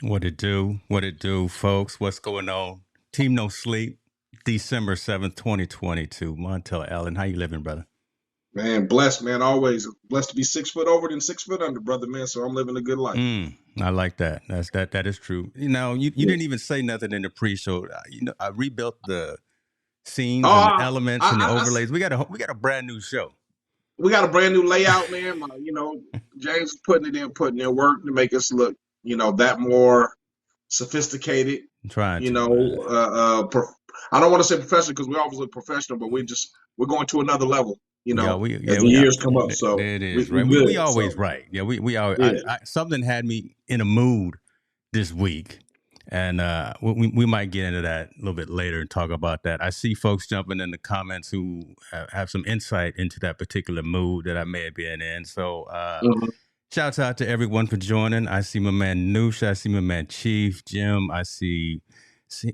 What it do? What it do, folks? What's going on? Team No Sleep, December 7th, 2022. Montel Allen, how you living, brother? Man, blessed, man. Always blessed to be 6 foot over than 6 foot under, brother, man. So I'm living a good life. I like that. That is true. You Yeah. didn't even say nothing in the pre-show. I rebuilt the Oh, scenes and the elements and the I overlays. We got a brand new show. we got a brand new layout, man. James is putting in work to make us look, that more sophisticated. I'm trying You to, know, man. I don't want to say professional because we always look professional, but we're going to another level. As the We years come up. So there it we is, we right? We good. always So right. Yeah, we always. yeah. Something had me in a mood this week. And we might get into that a little bit later and talk about that. I see folks jumping in the comments who have some insight into that particular mood that I may have been in. So Mhm. shouts out to everyone for joining. I see my man Noosh. I see my man Chief, Jim. I see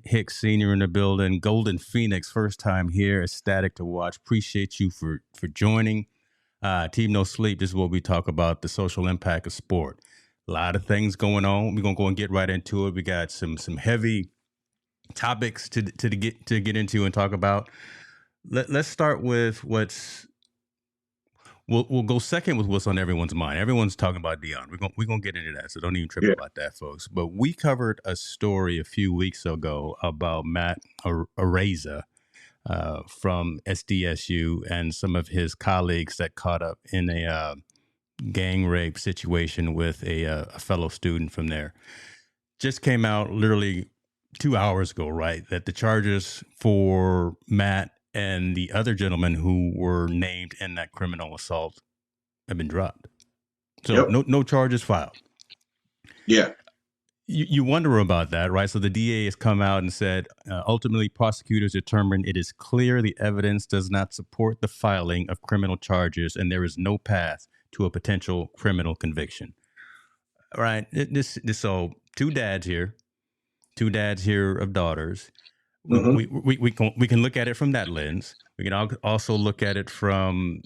Hicks Sr. in the building. Golden Phoenix, first time here. Ecstatic to watch. Appreciate you for joining. Team No Sleep, this is what we talk about, the social impact of sport. A lot of things going on. We're gonna go and get right into it. We got some heavy topics to get into and talk about. Let's start with what's we'll go second with what's on everyone's mind. Everyone's talking about Deion. We're gonna get into that, so don't even trip Yeah. about that, folks. But we covered a story a few weeks ago about Matt Araiza from SDSU and some of his colleagues that caught up in a gang rape situation with a fellow student from there. Just came out literally 2 hours ago, right? That the charges for Matt and the other gentlemen who were named in that criminal assault have been dropped. So Yep. no charges filed. Yeah. You wonder about that, right? So the DA has come out and said, ultimately, prosecutors determined it is clear the evidence does not support the filing of criminal charges, and there is no path to a potential criminal conviction. All right, so two dads here of daughters. Hmm. We can look at it from that lens. We can also look at it from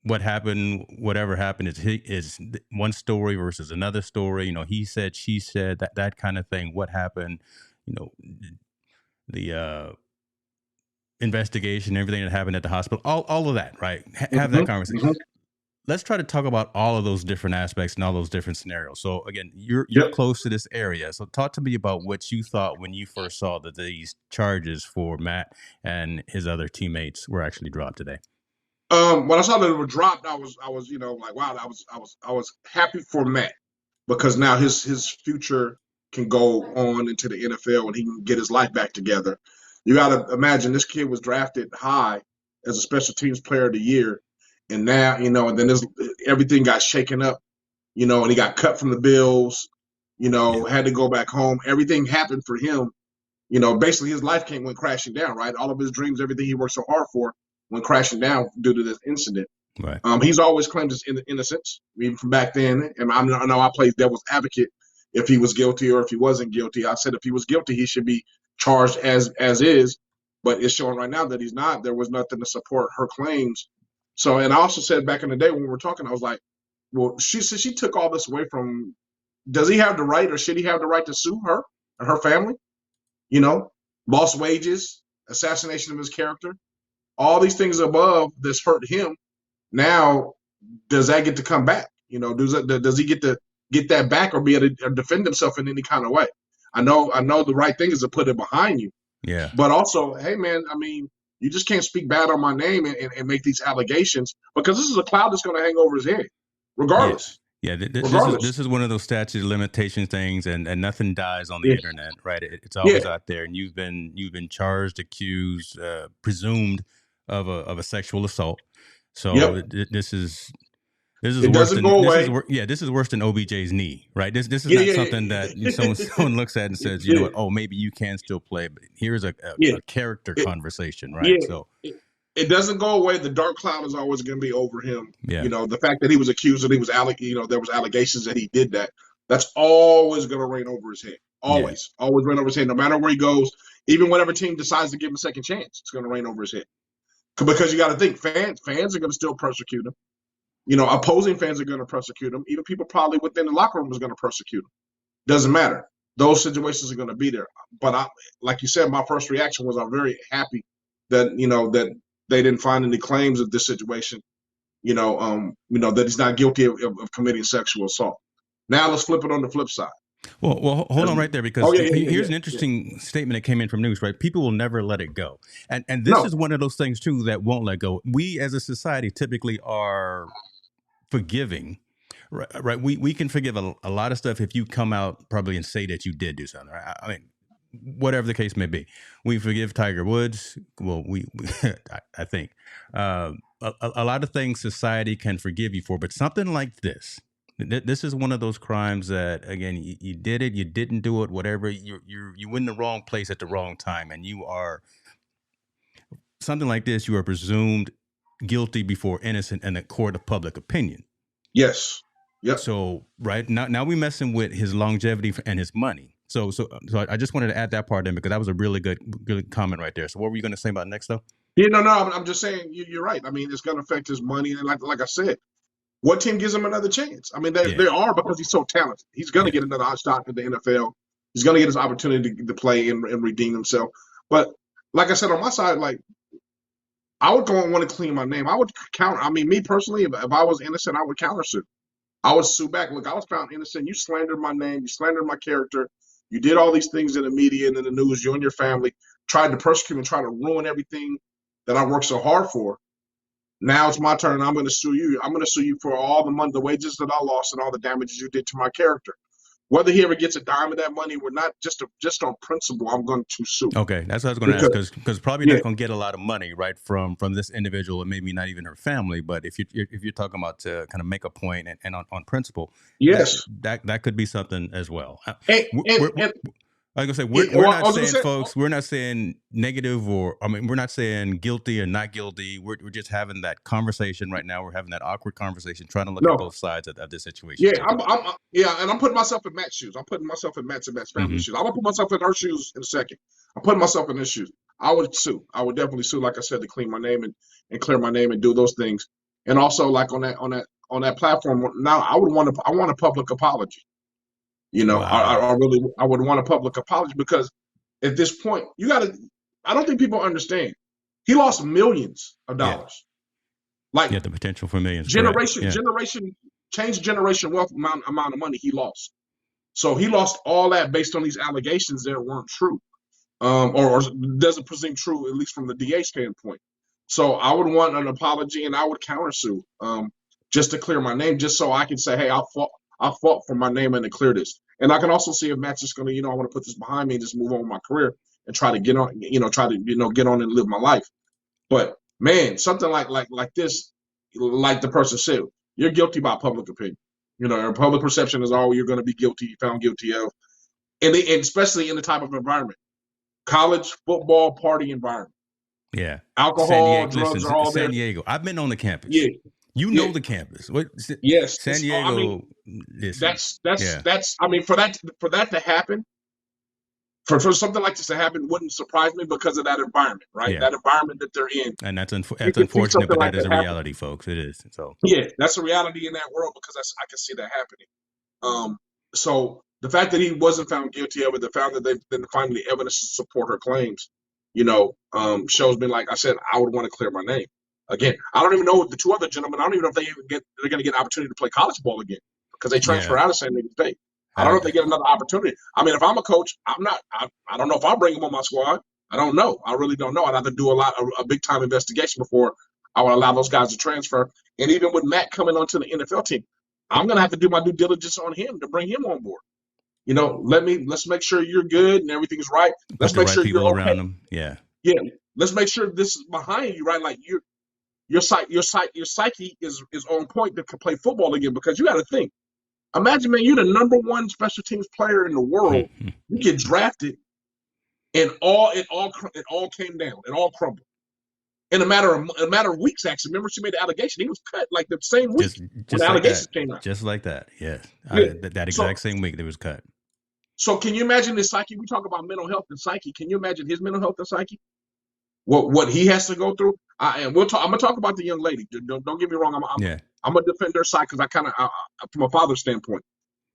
what happened, whatever happened is one story versus another story. He said, she said, that kind of thing. What happened? You know, the investigation, everything that happened at the hospital, all of that, right? Have that Hmm. conversation. Hmm. Let's try to talk about all of those different aspects and all those different scenarios. So again, you're Yep. close to this area. So talk to me about what you thought when you first saw that these charges for Matt and his other teammates were actually dropped today. When I saw that it was dropped, I was, like, wow, I was happy for Matt because now his future can go on into the NFL and he can get his life back together. You got to imagine this kid was drafted high as a special teams player of the year, and now and then everything got shaken up, and he got cut from the Bills, Yeah. had to go back home. Everything happened for him. Basically his life went crashing down, right? All of his dreams, everything he worked so hard for, went crashing down due to this incident. Right. He's always claimed his innocence, even from back then. And I know I played devil's advocate if he was guilty or if he wasn't guilty. I said if he was guilty, he should be charged as is. But it's showing right now that he's not. There was nothing to support her claims. So, and I also said back in the day when we were talking, I was like, well, she took all this away from. Does he have the right, or should he have the right to sue her and her family? You know, Lost wages, assassination of his character, all these things above that's hurt him. Now, does that get to come back? Does he get that back or be able to defend himself in any kind of way? I know the right thing is to put it behind you, Yeah. but also, hey man, I mean, you just can't speak bad on my name and make these allegations because this is a cloud that's going to hang over his head, Yeah. regardless. Yeah, Regardless. this is one of those statute of limitations things, and nothing dies on the Yeah. internet, right? It's always Yeah. out there, and you've been charged, accused, presumed of a sexual assault. So Yep. this is It worse doesn't than go away. this is worse than OBJ's knee, right? This is Yeah. not Yeah. something that someone looks at and says, you know Yeah. what? Oh, maybe you can still play, but here's Yeah. a character It, conversation, yeah. right? So It doesn't go away. The dark cloud is always going to be over him. yeah, The fact that he was accused and there was allegations that he did that. That's always going to reign over his head. yeah, Always reign over his head. No matter where he goes, even whatever team decides to give him a second chance, it's going to reign over his head. Because you got to think, fans are going to still persecute him. Opposing fans are going to persecute him. Even people probably within the locker room is going to persecute him. Doesn't matter. Those situations are going to be there. But like you said, my first reaction was I'm very happy that that they didn't find any claims of this situation. That he's not guilty of committing sexual assault. Now let's flip it on the flip side. Well, hold on right there, because Oh yeah, here's an interesting statement that came in from news, right? People will never let it go. And this No. is one of those things, too, that won't let go. We as a society typically are forgiving, right? We can forgive a lot of stuff if you come out probably and say that you did do something, right? I mean, whatever the case may be. We forgive Tiger Woods. Well, I think a lot of things society can forgive you for, but something like this is one of those crimes that, again, you did it, you didn't do it, whatever. You in the wrong place at the wrong time, and you are something like this. You are presumed guilty before innocent in a court of public opinion. Yes. Yep. So right now we messing with his longevity and his money. So I just wanted to add that part in, because that was a really good comment right there. So what were you going to say about next, though? Yeah, no, I'm just saying you're right. I mean, it's going to affect his money, and like I said, what team gives him another chance? I mean, they are, because he's so talented. He's going to get another shot at the NFL. He's going to get his opportunity to play and redeem himself. But like I said, on my side, like, I would go and want to clean my name. I would counter. I mean, me personally, if I was innocent, I would countersue. I would sue back. Look, I was found innocent. You slandered my name. You slandered my character. You did all these things in the media and in the news. You and your family tried to persecute and try to ruin everything that I worked so hard for. Now it's my turn. I'm going to sue you. I'm going to sue you for all the money, the wages that I lost, and all the damages you did to my character. Whether he ever gets a dime of that money or not, just on principle, I'm going to sue. Okay, that's what I was going to ask, because probably not going to get a lot of money, right, from this individual, and maybe not even her family. But if you're talking about to kind of make a point and on principle, yes, that could be something as well. I was gonna say we're not saying, folks, we're not saying negative, or I mean, we're not saying guilty or not guilty. We're just having that conversation right now. We're having that awkward conversation, trying to look at both sides of this situation. Yeah, and I'm putting myself in Matt's shoes. I'm putting myself in Matt's family's shoes. I'm gonna put myself in her shoes in a second. I'm putting myself in his shoes. I would sue. I would definitely sue, like I said, to clean my name and clear my name and do those things. And also, like on that platform, now I want a public apology. Wow. I would want a public apology, because at this point, I don't think people understand. He lost millions of dollars. Like, the potential for millions. Generation wealth amount of money he lost. So he lost all that based on these allegations that weren't true, or doesn't presume true, at least from the DA standpoint. So I would want an apology, and I would countersue, just to clear my name, just so I can say, hey, I fought for my name and to clear this. And I can also see if Matt's just going to, I want to put this behind me and just move on with my career and try to get on, get on and live my life. But man, something like this, like the person said, you're guilty by public opinion. Public perception is all you're going to be found guilty of. And especially in the type of environment, college football party environment. Yeah. Alcohol, drugs are all there. San Diego. I've been on the campus. Yeah. Know the campus. Yes. San Diego. I mean, that's, I mean, for that to happen, for something like this to happen wouldn't surprise me, because of that environment, right? Yeah. That environment that they're in. And that's unfortunate, but that is a reality, folks. It is. So yeah, that's a reality in that world, because I can see that happening. So the fact that he wasn't found guilty of it, the fact that they didn't find the evidence to support her claims, shows me, like I said, I would want to clear my name. Again, I don't even know the two other gentlemen. I don't even know if they're going to get an opportunity to play college ball again, because they transfer out of San Diego State. I don't know if they get another opportunity. I mean, if I'm a coach, I don't know if I'll bring them on my squad. I don't know. I really don't know. I'd have to do a big time investigation before I would allow those guys to transfer. And even with Matt coming onto the NFL team, I'm going to have to do my due diligence on him to bring him on board. Let's make sure you're good and everything's right. Let's make sure people you're around them. Yeah. Yeah. Let's make sure this is behind you, right? Like your psyche is on point to play football again, because you got to think. Imagine, man, you're the number one special teams player in the world. You get drafted, and it all came down. It all crumbled in a matter of weeks. Actually, remember, she made the allegation. He was cut like the same week when the allegations came out. Just like that, yes. Yeah. That exact same week, it was cut. So, can you imagine his psyche? We talk about mental health and psyche. Can you imagine his mental health and psyche? What he has to go through? And we'll talk. I'm gonna talk about the young lady. Don't get me wrong. I'm gonna defend her side, because I from a father's standpoint.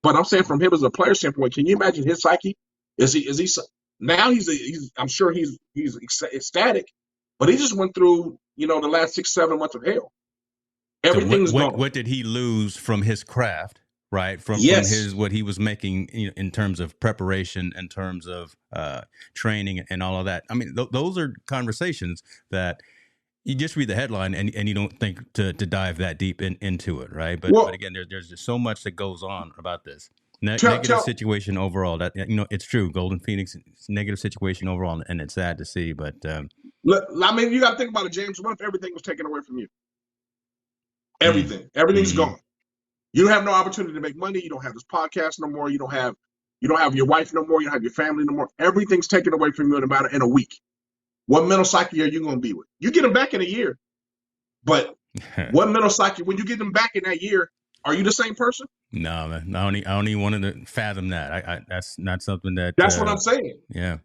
But I'm saying from him as a player standpoint, can you imagine his psyche? Is he now he's I'm sure he's ecstatic, but he just went through the last 6-7 months of hell. So Everything's gone. what did he lose from his craft, right? From Yes. his what he was making in terms of preparation, in terms of training, and all of that. I mean, those are conversations that you just read the headline and you don't think to dive that deep into it, right? But again, there's just so much that goes on about this negative situation overall. That it's true. Golden Phoenix negative situation overall, and it's sad to see. But I mean, you got to think about it, James. What if everything was taken away from you? Everything's gone. You don't have no opportunity to make money. You don't have this podcast no more. You don't have your wife no more. You don't have your family no more. Everything's taken away from you in a week. What mental psyche are you going to be with? You get them back in a year, but what mental psyche, when you get them back in that year, are you the same person? No, man. I don't even want to fathom that. That's not something that. That's what I'm saying. Yeah.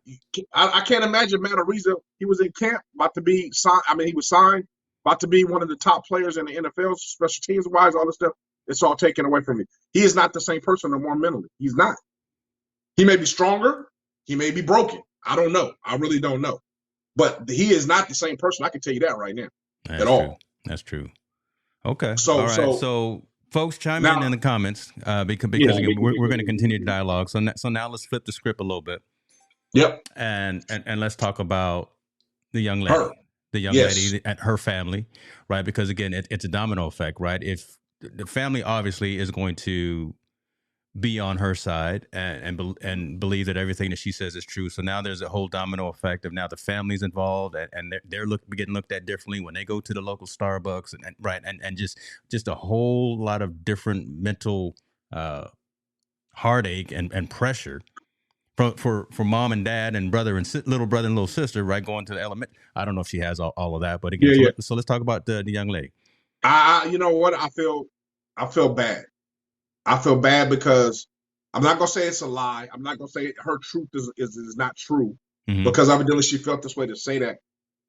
I can't imagine Matt Araiza. He was in camp, about to be signed. I mean, he was signed, about to be one of the top players in the NFL, special teams wise, all this stuff. It's all taken away from me. He is not the same person no more mentally. He's not. He may be stronger. He may be broken. I don't know. I really don't know. But he is not the same person. I can tell you that right now. That's all. True. That's true. Okay. All right. So folks, chime in the comments because again, we're going to continue the dialogue. So now let's flip the script a little bit. Yep. And let's talk about the young lady. The young lady and her family, right? Because again, it's a domino effect, right? If the family obviously is going to be on her side and believe that everything that she says is true. So now there's a whole domino effect of now the family's involved and they're getting looked at differently when they go to the local Starbucks and just a whole lot of different mental heartache and pressure for mom and dad and brother and little brother and little sister, right? Going to the element. I don't know if she has all of that, but again, so let's talk about the young lady. You know what? I feel bad. I feel bad because I'm not gonna say it's a lie. I'm not gonna say her truth is not true because evidently she felt this way to say that.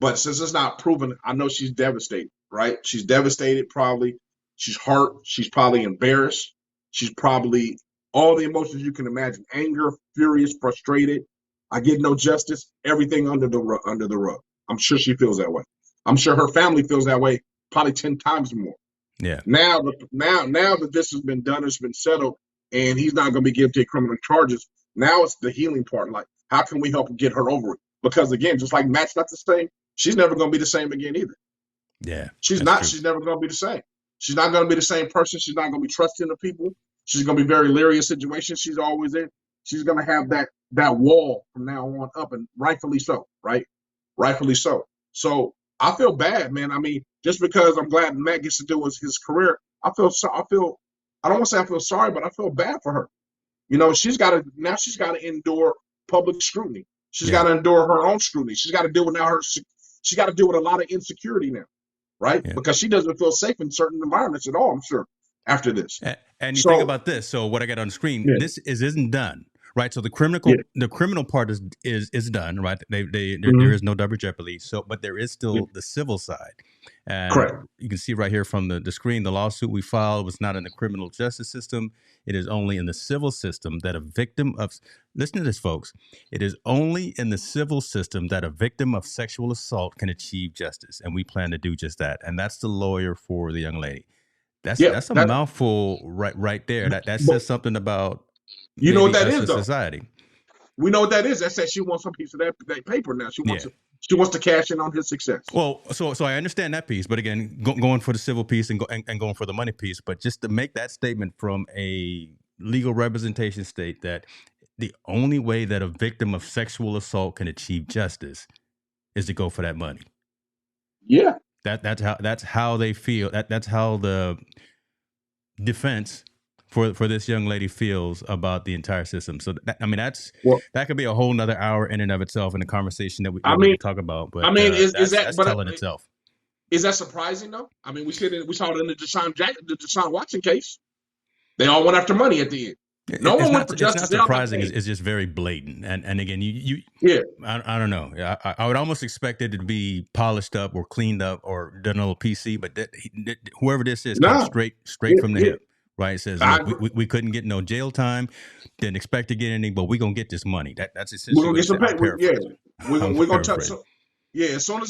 But since it's not proven, I know she's devastated, right? She's devastated probably. She's hurt. She's probably embarrassed. She's probably all the emotions you can imagine: anger, furious, frustrated. I get no justice. Everything under the rug. I'm sure she feels that way. I'm sure her family feels that way, probably 10 times more. Yeah. Now that this has been done, it's been settled, and he's not going to be guilty of criminal charges. Now it's the healing part. Like, how can we help get her over it? Because again, just like Matt's not the same, she's never going to be the same again either. Yeah. She's not. True. She's never going to be the same. She's not going to be the same person. She's not going to be trusting of people. She's going to be very leery of situations she's always in. She's going to have that wall from now on up, and rightfully so, right? Rightfully so. So I feel bad, man. I mean, just because I'm glad Matt gets to do his career, I don't want to say I feel sorry, but I feel bad for her. She's got to endure public scrutiny. She's got to endure her own scrutiny. She's got to deal with she's got to deal with a lot of insecurity now, right? Yeah. Because she doesn't feel safe in certain environments at all, I'm sure, after this. And you think about this. So what I got on the screen, this isn't done. Right, so the criminal part is done, right? There is no double jeopardy. So, but there is still the civil side. And correct. You can see right here from the screen, the lawsuit we filed was not in the criminal justice system. It is only in the civil system that a victim of. Listen to this, folks. It is only in the civil system that a victim of sexual assault can achieve justice, and we plan to do just that. And that's the lawyer for the young lady. That's a mouthful right there. That says something about. You know what that is, though? Society. We know what that is. That says she wants some piece of that paper now. She wants to cash in on his success. Well, so I understand that piece, but again, going for the civil piece and going for the money piece, but just to make that statement from a legal representation state that the only way that a victim of sexual assault can achieve justice is to go for that money. Yeah, that's how they feel. That's how the defense for this young lady feels about the entire system. So that could be a whole nother hour in and of itself in the conversation that we can talk about. But that's telling itself. Is that surprising though? I mean, we saw it in the Deshaun Watson case. They all went after money at the end. It's not surprising. It's just very blatant. And again, I don't know. I would almost expect it to be polished up or cleaned up or done a little PC. But whoever this is, comes straight from the hip. right? It says, I look, agree. we couldn't get no jail time, didn't expect to get any, but we're gonna get this money. That's We're essentially gonna what get it some said. pay. I'm Yeah, paraphrasing. I'm we're gonna touch. paraphrasing. Yeah, as soon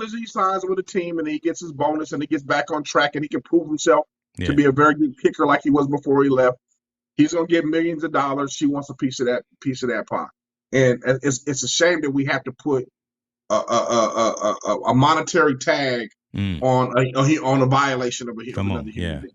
as he signs with a team and he gets his bonus and he gets back on track and he can prove himself to Yeah. be a very good kicker like he was before he left, he's gonna get millions of dollars. She wants a piece of that pie, and it's a shame that we have to put a monetary tag Mm. on a violation of Come another on. human Yeah. being.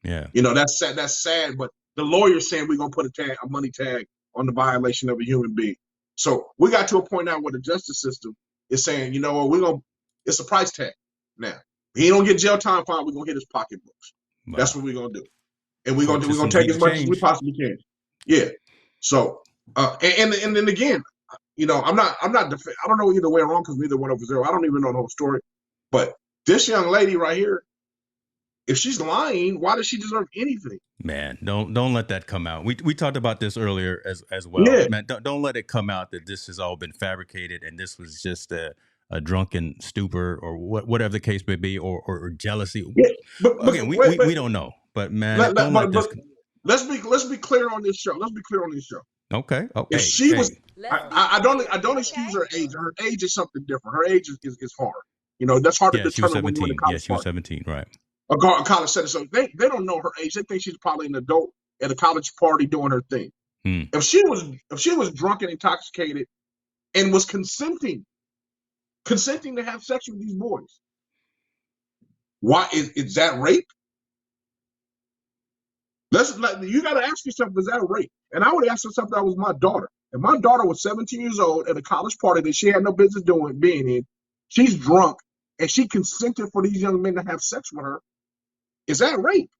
Yeah. You know, that's sad. That's sad. But the lawyer's saying we're gonna put a money tag on the violation of a human being. So we got to a point now where the justice system is saying, you know what, it's a price tag now. He don't get jail time, fine. We're gonna hit his pocketbooks. That's Wow. what we're gonna do, and Court we're gonna systems take need as to much as we change. possibly can. Yeah. So and then again, you know, I don't know either way or wrong because neither one of us are. I don't even know the whole story, but this young lady right here, if she's lying, why does she deserve anything? Man, don't let that come out. We talked about this earlier as well. Yeah. Man, don't let it come out that this has all been fabricated and this was just a drunken stupor or whatever the case may be, or jealousy. Yeah, but Again, wait, we don't know, but man, let, let, don't let this. but let's be clear on this show. Let's be clear on this show. Okay. Oh, If hey, she was, hey. I don't excuse her age. Her age is something different. Her age is hard. You know, that's hard to Yeah, she was determine when you're in a 17. Yeah, college she was party. 17. Right. A college setting. So they don't know her age. They think she's probably an adult at a college party doing her thing. Hmm. If she was drunk and intoxicated and was consenting to have sex with these boys, why is that rape? You got to ask yourself, is that rape? And I would ask yourself, that was my daughter. If my daughter was 17 years old at a college party that she had no business being in, she's drunk, and she consented for these young men to have sex with her, is that rape?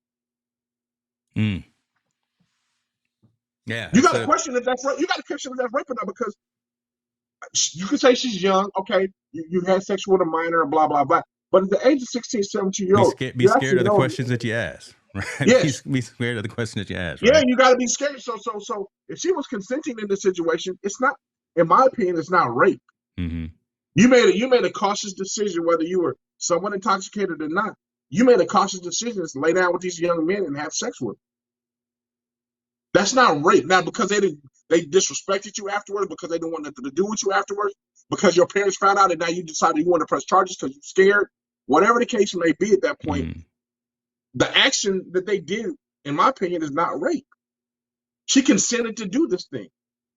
Mm. Yeah. You got to question if that's rape. You got to question if that's rape or not, because you can say she's young, okay, you had sex with a minor and blah, blah, blah. But at the age of 16, 17 year old, Be you scared actually of the know. questions that you ask, right? Yes. Be scared of the questions that you ask, Yeah, right? you got to be scared. So if she was consenting in this situation, it's not, in my opinion, it's not rape. Mm-hmm. You made a cautious decision, whether you were somewhat intoxicated or not. You made a cautious decision to lay down with these young men and have sex with them. That's not rape. Now, because they disrespected you afterwards, because they didn't want nothing to do with you afterwards, because your parents found out and now you decided you want to press charges because you're scared. Whatever the case may be at that point, the action that they did, in my opinion, is not rape. She consented to do this thing.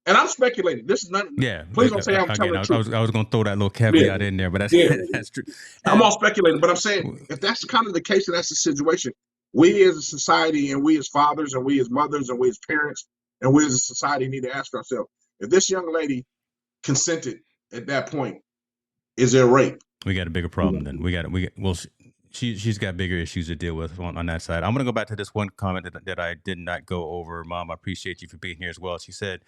And I'm speculating. This is not. Yeah. Please don't say I'm telling the truth. I was going to throw that little caveat in there, but that's that's true. I'm all speculating, but I'm saying if that's kind of the case and that's the situation, we as a society and we as fathers and we as mothers and we as parents and we as a society need to ask ourselves, if this young lady consented at that point, is there rape? We got a bigger problem then. She's got bigger issues to deal with on that side. I'm going to go back to this one comment that I did not go over. Mom, I appreciate you for being here as well. She said,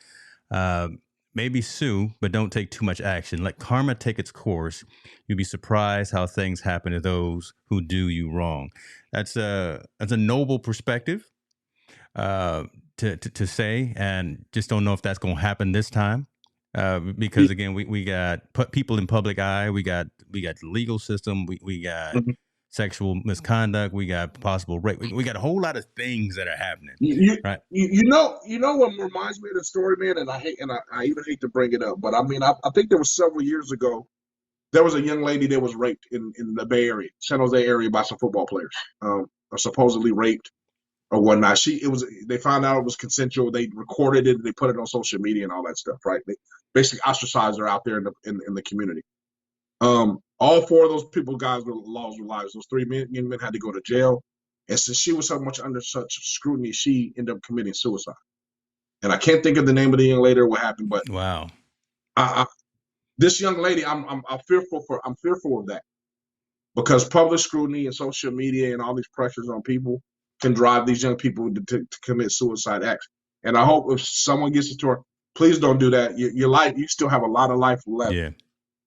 maybe sue, but don't take too much action. Let karma take its course. You'll be surprised how things happen to those who do you wrong. That's a noble perspective to say, and just don't know if that's going to happen this time. Because again, we got people in public eye. We got the legal system. We got sexual misconduct. We got possible rape. We got a whole lot of things that are happening. Right? You know what reminds me of the story, man, and I even hate to bring it up, but I mean, I think there was several years ago, there was a young lady that was raped in the Bay Area, San Jose area, by some football players, supposedly raped or whatnot. They found out it was consensual. They recorded it. They put it on social media and all that stuff, right? They basically ostracized her out there in the community. All four of those guys lost their lives. Those three young men had to go to jail. And since she was so much under such scrutiny, she ended up committing suicide. And I can't think of the name of the young lady or what happened, but wow, this young lady, I'm fearful of that, because public scrutiny and social media and all these pressures on people can drive these young people to commit suicide acts. And I hope if someone gets it to her, please don't do that. Your life, you still have a lot of life left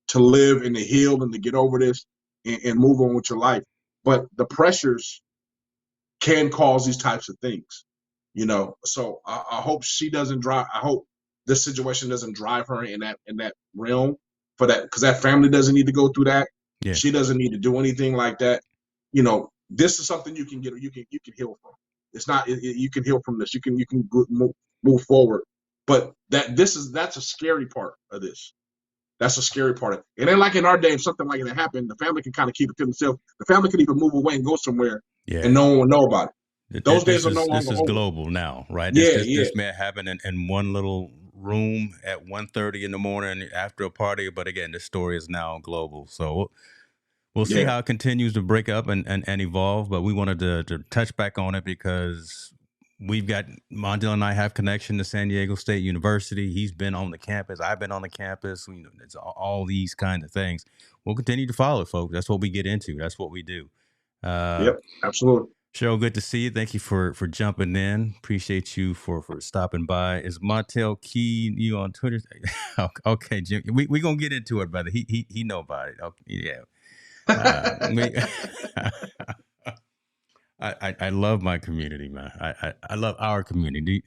to live and to heal and to get over this and move on with your life. But the pressures can cause these types of things, you know. So I hope she doesn't drive. I hope this situation doesn't drive her in that realm for that, because that family doesn't need to go through that. She doesn't need to do anything like that. You know, this is something you can heal from. It's not. You can heal from this. You can move forward. But that's a scary part of this. That's a scary part of it. It ain't like in our day, if something like that happened, the family can kind of keep it to themselves. The family can even move away and go somewhere, and no one will know about it. Those days are no This longer is over. global now, right? Yeah, yeah, This may happen in one little room at 1:30 in the morning after a party, but again, this story is now global. So we'll see yeah, how it continues to break up and evolve. But we wanted to touch back on it because we've got Mondale and I have connection to San Diego State University. He's been on the campus. I've been on the campus. You know, it's all these kinds of things. We'll continue to follow it, folks. That's what we get into. That's what we do. yep, absolutely. Cheryl, good to see you. Thank you for jumping in. Appreciate you for stopping by. Is Montel Key you on Twitter? Okay, Jim. We gonna get into it, brother. He know about it. Okay, yeah. I love my community, man. I love our community.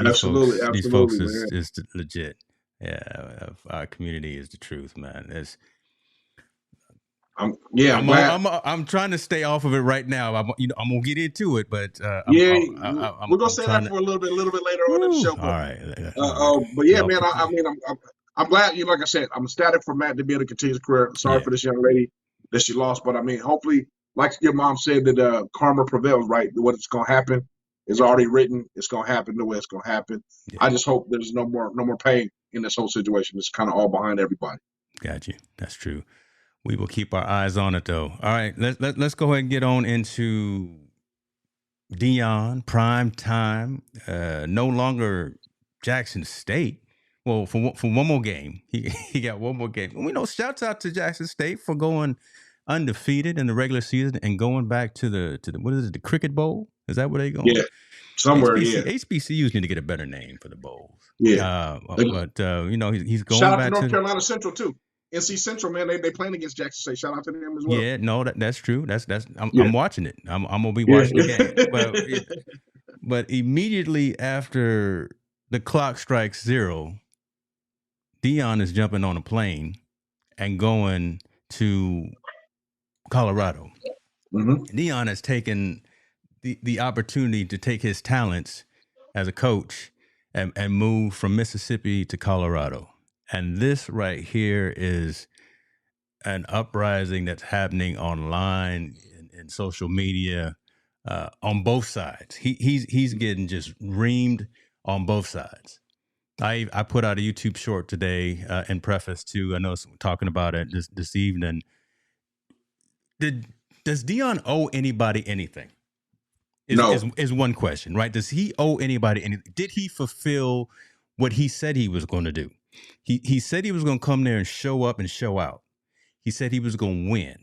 Absolutely, These folks absolutely, man. is legit. Yeah, our community is the truth, man. I'm trying to stay off of it right now. I'm gonna get into it, but we're gonna I'm say trying that to. for a little bit later on in the show. All right, But yeah, y'all man, I'm glad. Like I said, I'm ecstatic for Matt to be able to continue his career. Sorry for this young lady that she lost, but I mean, hopefully, like your mom said, that karma prevails. Right, what's gonna happen is already written. It's gonna happen the way it's gonna happen. Yeah. I just hope there's no more pain in this whole situation. It's kind of all behind everybody. Got you. That's true. We will keep our eyes on it, though. All right, let's go ahead and get on into Deion, prime time. No longer Jackson State. Well, for one more game, he got one more game. We know. Shouts out to Jackson State for going undefeated in the regular season and going back to the what is it, the Cricket Bowl? Is that where they going? Yeah, somewhere. Yeah, HBCUs need to get a better name for the bowls. Yeah, but he's going shout out back to North Carolina Central too. NC Central, man, they playing against Jackson State. Shout out to them as well. Yeah, no, that's true. I'm watching it. I'm gonna be watching the game. But immediately after the clock strikes 0, Deion is jumping on a plane and going to Colorado. Mm-hmm. Deion has taken the opportunity to take his talents as a coach and move from Mississippi to Colorado. And this right here is an uprising that's happening online in social media on both sides. He's getting just reamed on both sides. I put out a YouTube short today in preface to, I know talking about it this evening. Does Deion owe anybody anything? No. Is one question, right? Does he owe anybody anything? Did he fulfill what he said he was going to do? He said he was going to come there and show up and show out. He said he was going to win.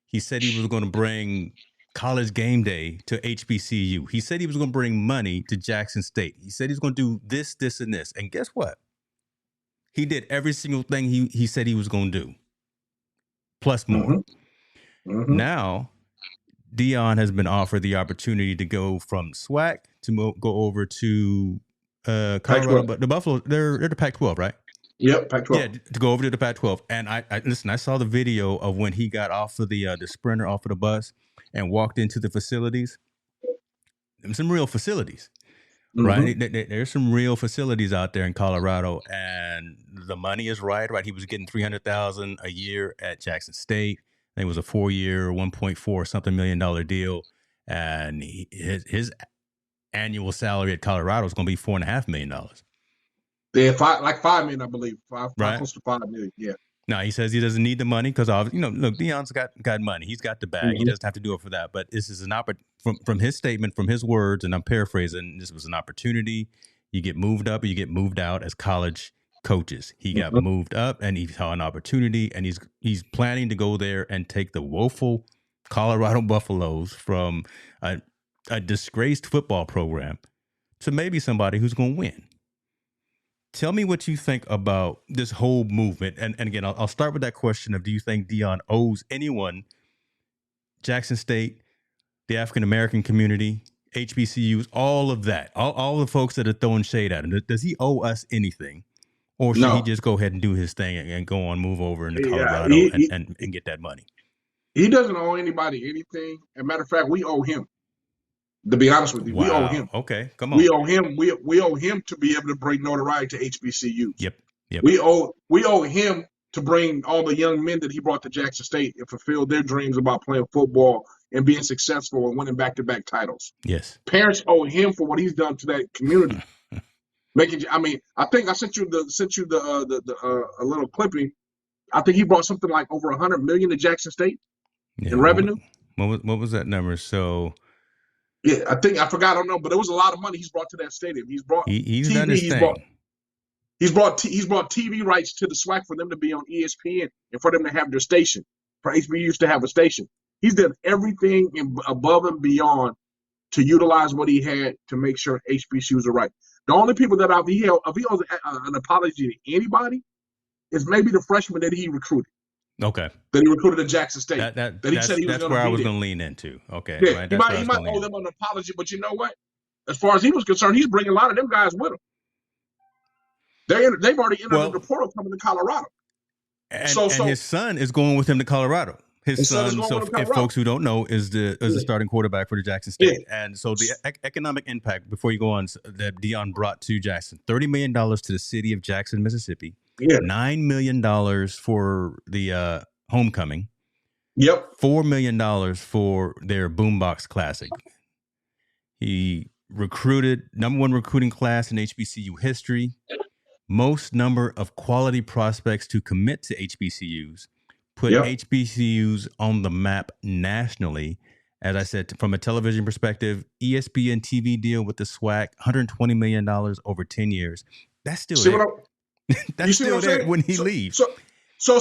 He said he was going to bring college game day to HBCU. He said he was going to bring money to Jackson State. He said he's going to do this, this, and this. And guess what? He did every single thing he said he was going to do, plus more. Mm-hmm. Mm-hmm. Now, Deion has been offered the opportunity to go from SWAC to go over to Colorado, but the Buffalo, they're the Pac-12, right? Yep, Pac-12. Yeah, to go over to the Pac-12. And I listen, I saw the video of when he got off of the sprinter off of the bus and walked into the facilities. Some real facilities, right? There's some real facilities out there in Colorado, and the money is right. He was getting $300,000 a year at Jackson State. I think it was a 4-year, $1.4 something million deal, and his annual salary at Colorado is going to be $4.5 million. Yeah, $5 million, I believe. Five close to $5 million. Yeah. Now he says he doesn't need the money because look, Deion's got money. He's got the bag. Mm-hmm. He doesn't have to do it for that. But this is an from his statement, from his words, and I'm paraphrasing. This was an opportunity. You get moved up, or you get moved out as college coaches. He got moved up, and he saw an opportunity, and he's planning to go there and take the woeful Colorado Buffaloes from a disgraced football program to maybe somebody who's going to win. Tell me what you think about this whole movement. And again, I'll start with that question of, do you think Deion owes anyone, Jackson State, the African-American community, HBCUs, all of that, all the folks that are throwing shade at him? Does he owe us anything? Or should he just go ahead and do his thing and go on, move over into Colorado and get that money? He doesn't owe anybody anything. As a matter of fact, we owe him. To be honest with you, we owe Wow. him. Okay, come on. We owe him. We owe him to be able to bring notoriety to HBCUs. Yep. We owe him to bring all the young men that he brought to Jackson State and fulfill their dreams about playing football and being successful and winning back-to-back titles. Yes. Parents owe him for what he's done to that community. I think I sent you a little clipping. I think he brought something like over $100 million to Jackson State in revenue. What was that number? So yeah, I forgot. I don't know, but it was a lot of money he's brought to that stadium. He's brought he's TV. done his thing. He's brought TV rights to the SWAC for them to be on ESPN and for them to have their station. For HBUs to have a station. He's done everything above and beyond to utilize what he had to make sure HBCUs are right. The only people that if he owes an apology to anybody is maybe the freshman that he recruited. Okay. That he recruited at Jackson State. That he said he was that's where I was going to lean into. Okay. Yeah, right, he might owe them an apology, but you know what? As far as he was concerned, he's bringing a lot of them guys with him. They've already entered the portal coming to Colorado. And his son is going with him to Colorado. His son, so if folks who don't know, is the starting quarterback for the Jackson State. Yeah. And so the economic impact, before you go on, that Deion brought to Jackson, $30 million to the city of Jackson, Mississippi. Yeah. $9 million for the homecoming. Yep. $4 million for their Boombox Classic. He recruited #1 recruiting class in HBCU history. Most number of quality prospects to commit to HBCUs. Put HBCUs on the map nationally. As I said, from a television perspective, ESPN TV deal with the SWAC, $120 million over 10 years. That's still there. That's still there when he leaves. So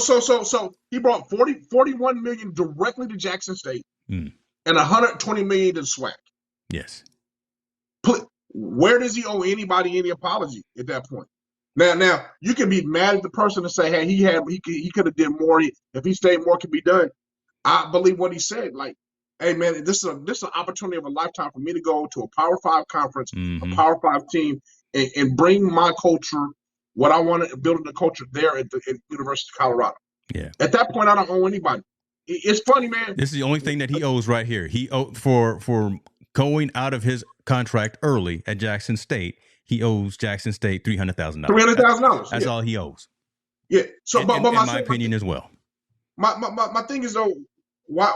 he brought 41 million directly to Jackson State and 120 million to the SWAC. Yes. Where does he owe anybody any apology at that point? Now you can be mad at the person and say, hey, he could have did more. If he stayed, more could be done. I believe what he said. Like, hey man, this is an opportunity of a lifetime for me to go to a Power 5 conference, a Power 5 team, and bring my culture, what I want to build the culture there at the University of Colorado. Yeah. At that point, I don't owe anybody. It's funny, man. This is the only thing that he owes right here. He owed for going out of his contract early at Jackson State. He owes Jackson State $300,000. $300,000. That's all he owes. Yeah. So, but in my opinion as well. My thing is though, why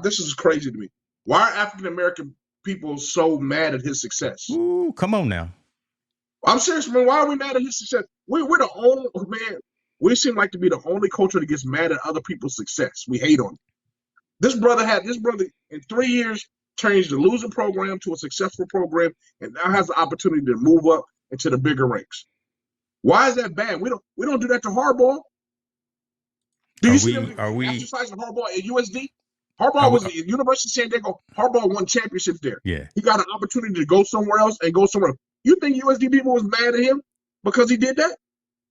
this is crazy to me. Why are African American people so mad at his success? Ooh, come on now. I'm serious, man. Why are we mad at his success? We're the only man. We seem like to be the only culture that gets mad at other people's success. We hate on it. This brother in 3 years changed the losing program to a successful program, and now has the opportunity to move up into the bigger ranks. Why is that bad? We don't do that to Harbaugh. Do you see them exercising Harbaugh at USD? Harbaugh was at University of San Diego. Harbaugh won championships there. Yeah, he got an opportunity to go somewhere else and go somewhere else. You think USD people was mad at him because he did that?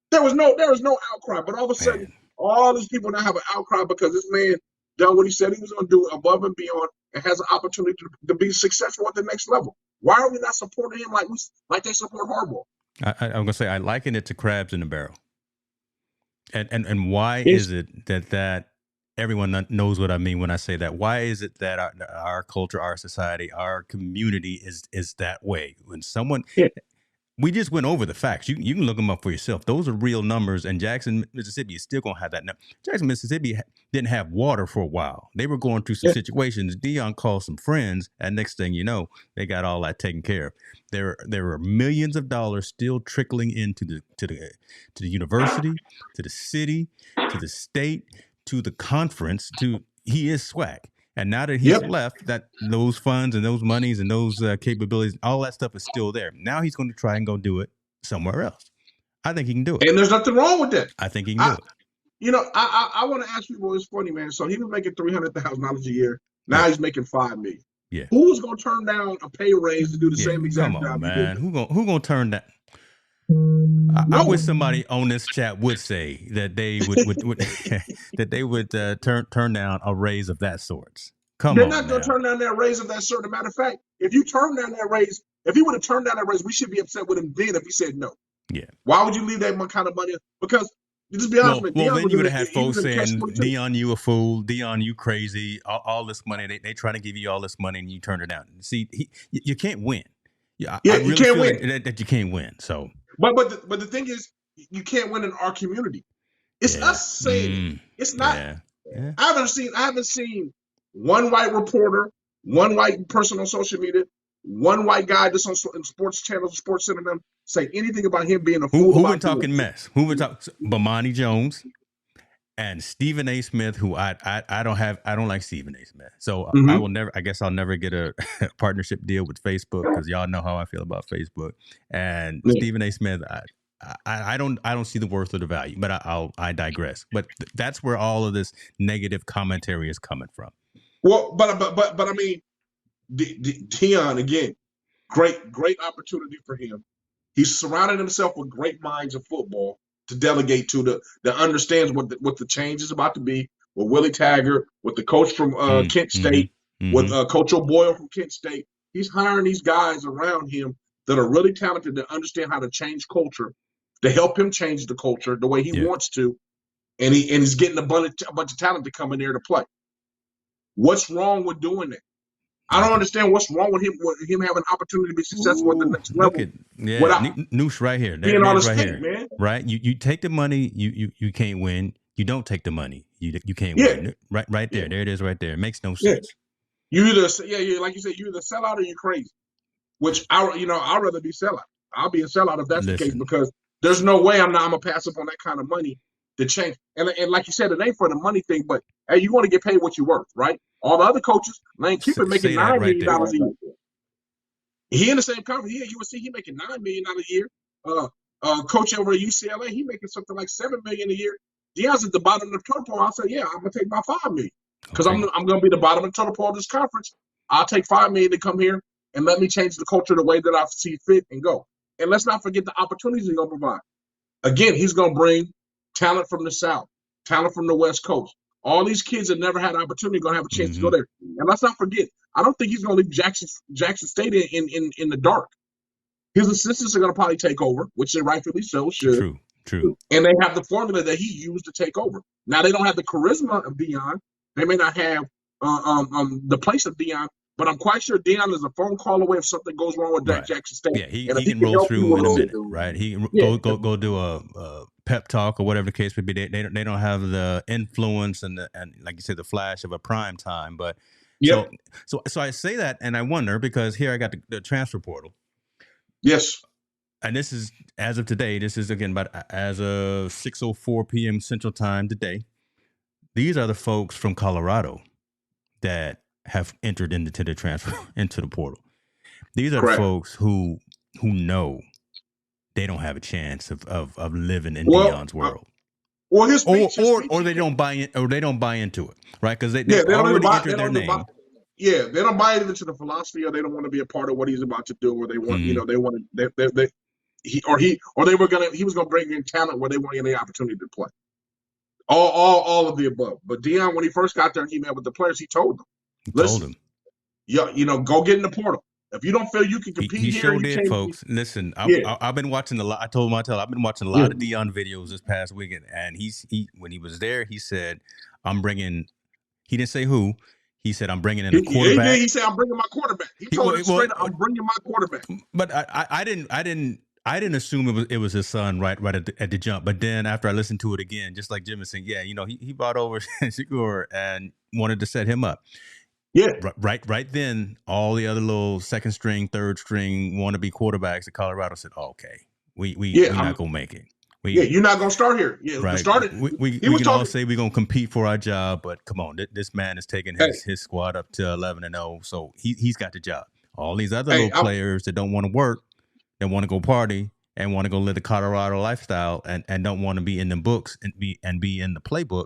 There was no outcry, but all of a sudden, all these people now have an outcry because this man done what he said he was going to do above and beyond, and has an opportunity to be successful at the next level. Why are we not supporting him like they support Harbaugh? I'm going to say I liken it to crabs in a barrel. And why is it that everyone knows what I mean when I say that? Why is it that our culture, our society, our community is that way? When someone... Yeah. We just went over the facts. You can look them up for yourself. Those are real numbers, and Jackson, Mississippi is still going to have that. Now, Jackson, Mississippi didn't have water for a while. They were going through some situations. Deion called some friends, and next thing you know, they got all that taken care of. There were millions of dollars still trickling into the university, to the city, to the state, to the conference. He is SWAC. And now that he's left, that those funds and those monies and those capabilities, all that stuff is still there. Now he's going to try and go do it somewhere else. I think he can do it. And there's nothing wrong with that. I think he can do it. You know, I want to ask people, it's funny, man. So he was making $300,000 a year. Now he's making $5 million. Yeah. Who's going to turn down a pay raise to do the same exact job? Come on, man. Who going to turn that? I wish somebody on this chat would say that they would that they would turn down a raise of that sort. They're not going to turn down that raise of that sort. As a matter of fact, if you turn down that raise, if he would have turned down that raise, we should be upset with him then if he said no. Yeah. Why would you leave that kind of money? Because Just be honest, Well, man. well, Deion then was you in would the have had he was folks in the catch saying, 22. "Deion, you a fool. Deion, you crazy. All this money, they trying to give you all this money, and you turn it down." See, you can't win. Yeah, I Yeah, you really can't feel win. that you can't win. So, But the thing is, you can't win in our community. It's yeah, us saying it. It's not. yeah, yeah, I haven't seen one white reporter, one white person on social media, one white guy that's on sports channels, sports center, them say anything about him being a fool who been about doing talking it. mess? Who been talking? Bomani Jones and Stephen A. Smith, who I don't like Stephen A. Smith. So I Mm-hmm. will never. I guess I'll never get a partnership deal with Facebook because y'all know how I feel about Facebook. And Yeah. Stephen A. Smith, I don't see the worth or the value, but I digress. But that's where all of this negative commentary is coming from. Well, but I mean, Deion again, great opportunity for him. He's surrounded himself with great minds of football to delegate to that understands what the change is about to be. With Willie Taggart, with the coach from Kent Mm-hmm, State, with mm-hmm. Coach O'Boyle from Kent State, he's hiring these guys around him that are really talented that understand how to change culture, to help him change the culture the way he Yeah. wants to, and he's getting a bunch of talent to come in there to play. What's wrong with doing that? I don't Nothing. understand what's wrong with him having an opportunity to be successful at the Ooh, next look level at without Noosh right here. There being it on the is right state, here. man. Right? You take the money, you can't win. You don't take the money, you can't Yeah, win. Right there. yeah, There it is right there. It makes no yeah. sense. You either like you said, you either sell out or you're crazy. Which I'd rather be sellout. I'll be a sellout if that's the case Listen, because there's no way I'm gonna pass up on that kind of money to change. And like you said, it ain't for the money thing, but hey, you want to get paid what you're worth, right? All the other coaches, Lane Kiffin making say that $9 right million there. a year. He in the same conference. Yeah, USC, he making $9 million a year. Coach over at UCLA, he making something like $7 million a year. Deion's at the bottom of the totem pole. I said, yeah, I'm gonna take my $5 million because Okay. I'm gonna be the bottom of the totem pole of this conference. I'll take $5 million to come here and let me change the culture the way that I see fit and go. And let's not forget the opportunities he's gonna provide. Again, he's gonna bring talent from the South, talent from the West Coast. All these kids that never had an opportunity are gonna have a chance to go there. And let's not forget, I don't think he's gonna leave Jackson State in the dark. His assistants are going to probably take over, which they rightfully so should. True. And they have the formula that he used to take over. Now they don't have the charisma of Deion. They may not have the place of Deion, but I'm quite sure Deion is a phone call away if something goes wrong with Right. Jackson State. Yeah, And if he he can can roll help you through with in a those, minute, right? He can yeah, go do a pep talk or whatever the case may be. They don't have the influence and like you said the flash of a prime time, but yep, so I say that and I wonder because here I got the transfer portal. yes, And this is as of today. This is again, but as of 6:04 p.m. Central Time today. These are the folks from Colorado that have entered into the transfer into the portal. These are the correct. folks who know they don't have a chance of living in Well, Deion's world, well, his speech, or they don't buy in, or they don't buy into it, right? Because yeah, they've they don't even already buy, they entered their don't even buy, name. yeah, they don't buy into the philosophy, or they don't want to be a part of what he's about to do, or they want, Mm-hmm. they want to, they were gonna, he was gonna bring in talent where they weren't getting the opportunity to play. All of the above. But Deion, when he first got there and he met with the players, he told them, He told listen, him. go get in the portal. If you don't feel you can compete He here, sure you did, can't. folks. Listen, Yeah, I've been watching a lot. I told Montel I've been watching a yeah. lot of Deion videos this past weekend, and he when he was there, he said, "I'm bringing." He didn't say who. He said, "I'm bringing in a quarterback." He said, I'm bringing my quarterback. He He told it well, straight up, I'm bringing my quarterback. but I didn't assume it was his son right at the jump. But then after I listened to it again, just like Jim is saying, yeah, he bought over Shakur and wanted to set him up. Yeah, Right then, all the other little second string, third string wannabe quarterbacks at Colorado said, oh, "Okay, we yeah, not gonna make it. yeah. You're not gonna start here. Yeah, Right. started. We He was can all talking. say we're gonna compete for our job, but come on, this man is taking Hey, his squad up to 11-0, so he's got the job. All these other hey, little players that don't want to work, that want to go party and want to go live the Colorado lifestyle and don't want to be in the books and be in the playbook,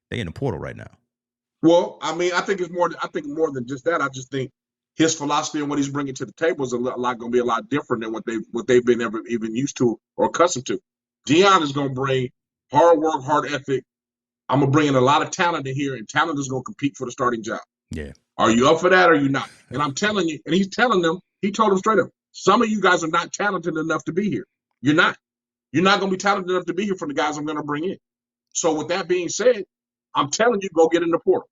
they in the portal right now. well, I mean, I think more than just that. I just think his philosophy and what he's bringing to the table is a lot going to be a lot different than what they've been ever even used to or accustomed to. Deion is going to bring hard work, hard ethic. I'm going to bring in a lot of talent in here, and talent is going to compete for the starting job. Yeah. Are you up for that or are you not? And I'm telling you, and he's telling them, he told them straight up, some of you guys are not talented enough to be here. You're not. You're not going to be talented enough to be here for the guys I'm going to bring in. So with that being said, I'm telling you, go get in the portal.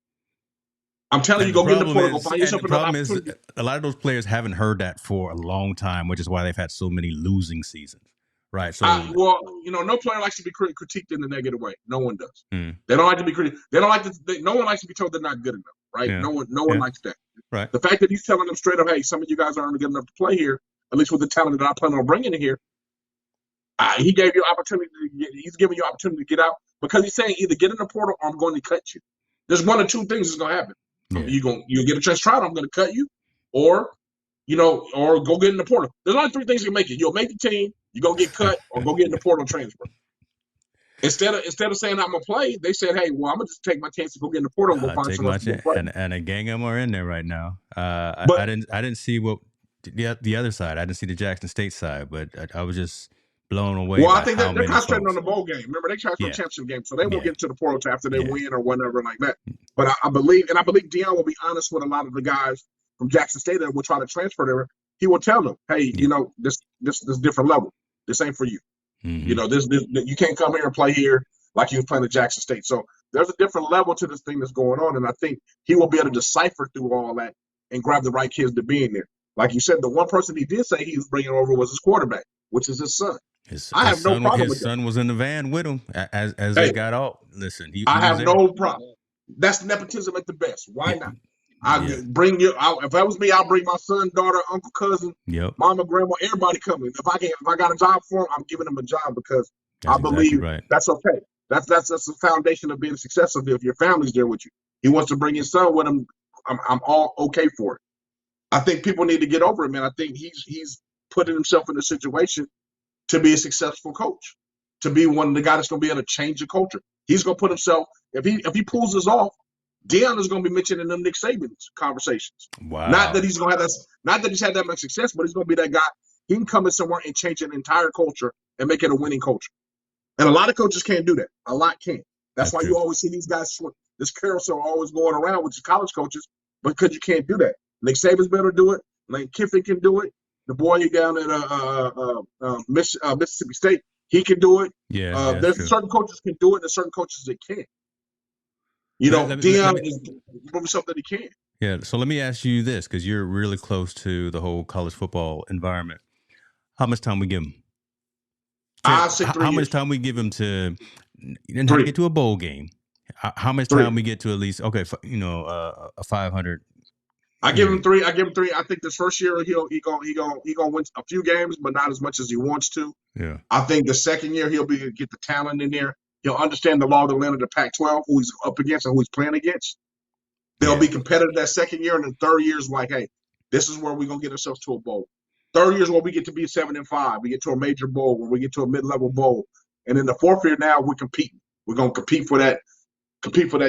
I'm telling you, And the go get in the problem portal, go is, find and yourself the another problem is, opportunity. a lot of those players haven't heard that for a long time, which is why they've had so many losing seasons. Right. So, No player likes to be critiqued in the negative way. No one does. mm, They don't like to be critiqued. They don't like to. No one likes to be told they're not good enough. Right? yeah, No one yeah, likes that. right. The fact that he's telling them straight up, hey, some of you guys aren't good enough to play here, at least with the talent that I plan on bringing in here. He gave you opportunity. He's giving you opportunity to get out because he's saying either get in the portal or I'm going to cut you. There's one or two things that's going to happen. Yeah. You get a chance to try it. I'm going to cut you, or go get in the portal. There's only three things you can make it. You'll make the team, you go get cut, or go get in the portal transfer. Instead of saying I'm gonna play, they said, "Hey, well, I'm gonna just take my chance to go get in the portal and go find someone else to play." And a gang of them are in there right now. I didn't see what the other side. I didn't see the Jackson State side, but I was just blown away. Well, by I think how they're many concentrating folks. on the bowl game. Remember, they tried for the championship game, so they won't get to the portal till after they win or whatever like that. But I believe Deion will be honest with a lot of the guys from Jackson State that will try to transfer there. He will tell them, "Hey, this different level. This ain't for you. Mm-hmm. This you can't come here and play here like you was playing at Jackson State." So there's a different level to this thing that's going on, and I think he will be able to decipher through all that and grab the right kids to be in there. Like you said, the one person he did say he was bringing over was his quarterback, which is his son. I have no problem with that. His son was in the van with him as they got out. Listen, I have no problem. That's nepotism at the best. Why not? If that was me, I'll bring my son, daughter, uncle, cousin, mama, grandma, everybody coming. If I got a job for him, I'm giving him a job because I believe that's okay. That's the foundation of being successful. If your family's there with you, he wants to bring his son with him. I'm all okay for it. I think people need to get over it, man. I think he's putting himself in a situation to be a successful coach, to be one of the guys that's going to be able to change the culture. He's going to put himself, if he pulls this off, Deion is going to be mentioned in them Nick Saban's conversations. Wow. Not that he's going to have not that he's had that much success, but he's going to be that guy. He can come in somewhere and change an entire culture and make it a winning culture. And a lot of coaches can't do that. A lot can't. That's why you always see these guys, this carousel always going around with your college coaches, because you can't do that. Nick Saban's better do it. Lane Kiffin can do it. The boy down at Mississippi State, he can do it. There's certain coaches can do it, and certain coaches that can't. Deion is doing something that he can. Yeah. So let me ask you this, because you're really close to the whole college football environment. How much time we give him? How much time we give him to get to a bowl game? How much time we get to at least a 500? I give him 3. I think this first year he gonna win a few games, but not as much as he wants to. Yeah. I think the second year he'll get the talent in there. He'll understand the law of the land of the Pac-12, who he's up against and who he's playing against. They'll be competitive that second year, and the third year is like, hey, this is where we're gonna get ourselves to a bowl. Third year is where we get to be 7-5. We get to a major bowl, where we get to a mid-level bowl, and in the fourth year now we're competing. We're gonna compete for that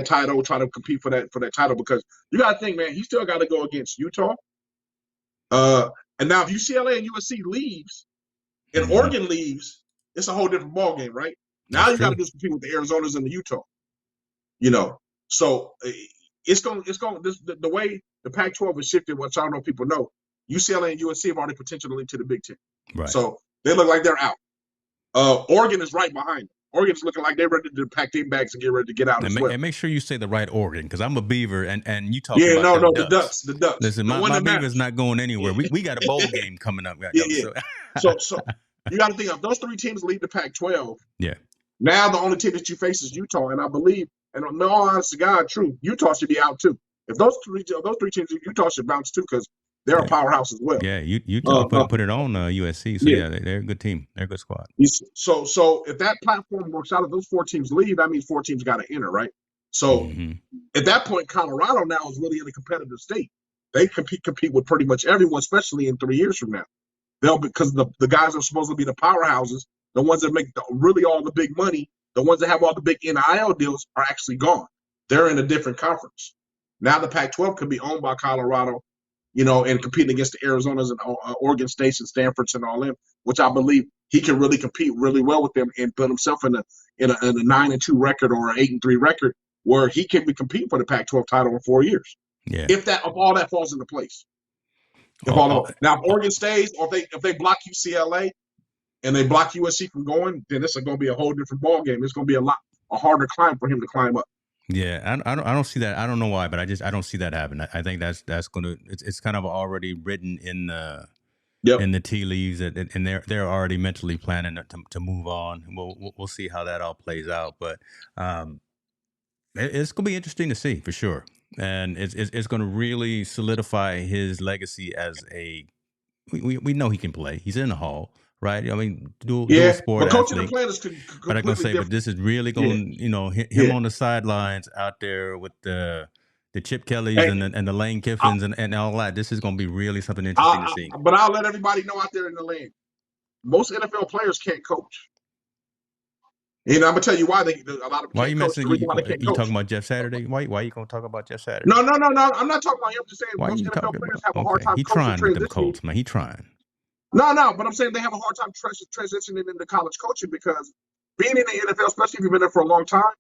title, try to compete for that title, because you got to think, man, he still got to go against Utah. And now if UCLA and USC leaves and Oregon leaves, it's a whole different ball game, right? Now you got to just compete with the Arizonas and the Utah. So it's going the way the Pac-12 is shifted, which I don't know if people know. UCLA and USC have already potentially to the Big Ten, right? So they look like they're out. Oregon is right behind them. Oregon's looking like they're ready to pack their bags and get ready to get out as well. And make sure you say the right Oregon, because I'm a Beaver, and you talk about the Ducks. The Ducks. Listen, my Beaver's not going anywhere. We got a bowl game coming up. So you got to think of those 3 teams lead the Pac-12. Yeah. Now the only team that you face is Utah, and I believe, and in all honesty, God, true, Utah should be out too. If those three teams, Utah should bounce too, because they're a powerhouse as well. Yeah, Utah put it on USC. So they're a good team. They're a good squad. So if that platform works out, if those 4 teams leave, that means 4 teams got to enter, right? So at that point, Colorado now is really in a competitive state. They compete with pretty much everyone, especially in 3 years from now. Because the guys are supposed to be the powerhouses, the ones that make really all the big money, the ones that have all the big NIL deals are actually gone. They're in a different conference. Now the Pac-12 could be owned by Colorado, and competing against the Arizonas and Oregon States and Stanfords and all them, which I believe he can really compete really well with them and put himself in a 9-2 record or an 8-3 record, where he can be competing for the Pac-12 title in 4 years. Yeah. If all that falls into place. Now, if Oregon stays, or if they block UCLA, and they block USC from going, then it's going to be a whole different ball game. It's going to be a harder climb for him to climb up. Yeah, I don't see that. I don't know why, but I don't see that happen. I think that's going to it's kind of already written in the tea leaves, and they're already mentally planning to move on. We'll see how that all plays out, but it's going to be interesting to see for sure, and it's going to really solidify his legacy as a. We know he can play. He's in the hall, right? I mean, dual sport but coaching athlete. the players But I'm gonna say, different. but this is really going to, him on the sidelines out there with the Chip Kellys and the Lane Kiffins and all that. This is going to be really something interesting to see. But I'll let everybody know out there in the land, most NFL players can't coach. And I'm gonna tell you why a lot of them Why can't you coach. messing? You talking about Jeff Saturday? Why you gonna talk about Jeff Saturday? No. I'm not talking about him. I'm just saying Why most you NFL talking players about? have a hard time He coaching trying with them transitioning. Colts, man. He trying. No, but I'm saying they have a hard time transitioning into college coaching because being in the NFL, especially if you've been there for a long time,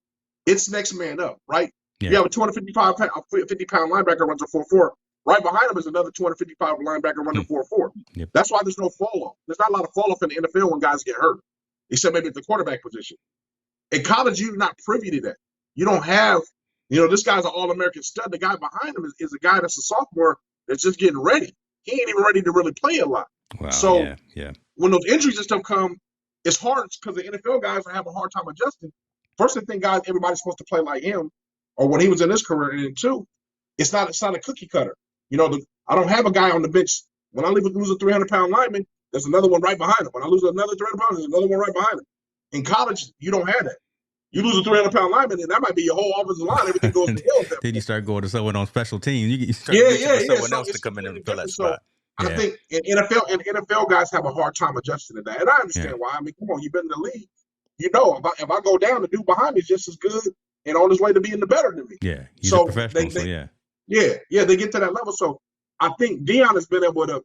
it's next man up, right? Yeah. You have a 250-pound linebacker runs a 4.4. Right behind him is another 255 linebacker running 4.4. Yep. That's why there's no fall off. There's not a lot of fall off in the NFL when guys get hurt, except maybe at the quarterback position. In college, you're not privy to that. You don't have, this guy's an All-American stud. The guy behind him is a guy that's a sophomore that's just getting ready. He ain't even ready to really play a lot. Wow. So yeah. When those injuries and stuff come, it's hard because the NFL guys are having a hard time adjusting. First, they think everybody's supposed to play like him, or when he was in his career. And then two, it's not a cookie cutter. I don't have a guy on the bench. When I lose a 300-pound lineman, there's another one right behind him. When I lose another 300 pounds, there's another one right behind him. In college, you don't have that. You lose a 300-pound lineman, and that might be your whole offensive line. Everything goes to hell. Then you start going to someone on special teams. You start reaching for someone else to come in and fill that spot. So I think NFL guys have a hard time adjusting to that, and I understand why. I mean, come on, you've been in the league. If I go down, the dude behind me is just as good and on his way to being the better than me. Yeah, he's a professional. They get to that level. So I think Deion has been able to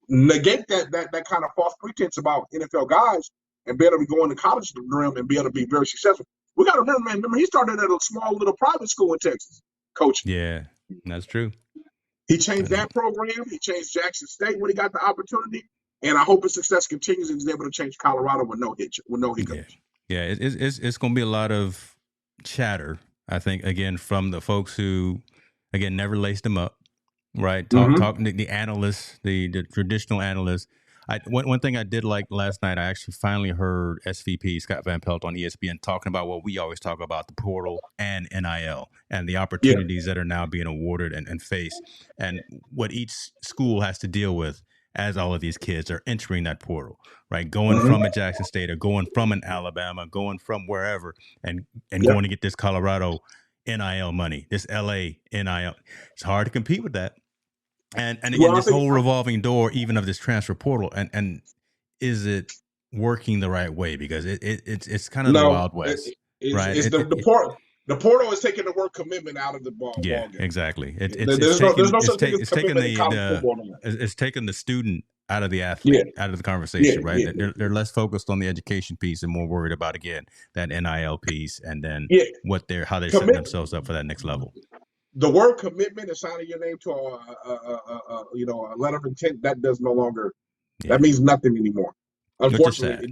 negate that kind of false pretense about NFL guys and be able to go into college realm and be able to be very successful. We got to remember, he started at a small little private school in Texas, coaching. Yeah, that's true. He changed that program. He changed Jackson State when he got the opportunity. And I hope his success continues and he's able to change Colorado with no hiccups. Yeah, it's going to be a lot of chatter, I think, again, from the folks who, again, never laced them up, right? Talking to the analysts, the traditional analysts. One thing I did like last night, I actually finally heard SVP Scott Van Pelt on ESPN talking about what we always talk about, the portal and NIL and the opportunities that are now being awarded and faced, and what each school has to deal with as all of these kids are entering that portal, right? Going from a Jackson State or going from an Alabama, going from wherever and going to get this Colorado NIL money, this LA NIL. It's hard to compete with that. And again, this whole revolving door, even of this transfer portal, and is it working the right way? Because it's kind of the Wild West, right? The portal is taking the word commitment out of the ball. Yeah, game. Exactly. It's taking the student out of the athlete, out of the conversation, right? They're less focused on the education piece and more worried about, again, that NIL piece and then how they're setting themselves up for that next level. The word commitment and signing your name to a letter of intent, that does no longer that means nothing anymore. Unfortunately,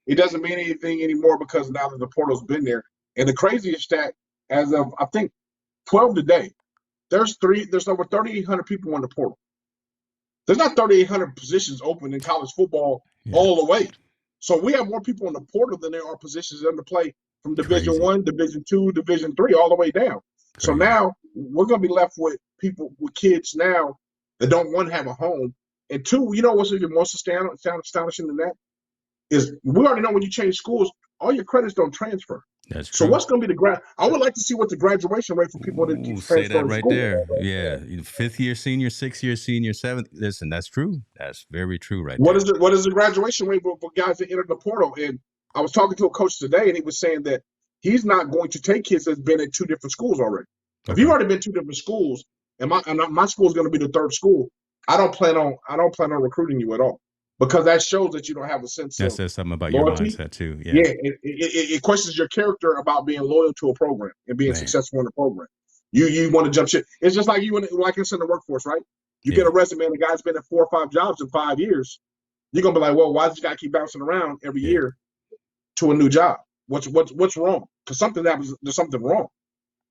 it doesn't mean anything anymore because now that the portal's been there. And the craziest stat, as of I think 12 today, there's over 3,800 people in the portal. There's not 3,800 positions open in college football all the way. So we have more people in the portal than there are positions in the play from Division I, Division II, Division III, all the way down. So now we're going to be left with kids now that don't, one, have a home. And two, what's even more astonishing than that is we already know when you change schools, all your credits don't transfer. That's true. So what's going to be I would like to see what the graduation rate for people that say that right there. Yeah, 5th year senior, 6th year senior, 7th. Listen, that's true. That's very true, right there. What is the graduation rate for guys that enter the portal? And I was talking to a coach today, and he was saying that he's not going to take kids that's been at 2 different schools already. Okay. If you've already been 2 different schools, and my school is going to be the 3rd school, I don't plan on recruiting you at all. Because that shows that you don't have a sense of. That says something about loyalty. Your mindset too. Yeah, it questions your character about being loyal to a program and being successful in a program. You want to jump ship. It's just like you, like it's in the workforce, right? You get a resume and the guy's been at 4 or 5 jobs in 5 years. you're gonna be like, well, why does this guy keep bouncing around every year to a new job? What's wrong? Because there's something wrong.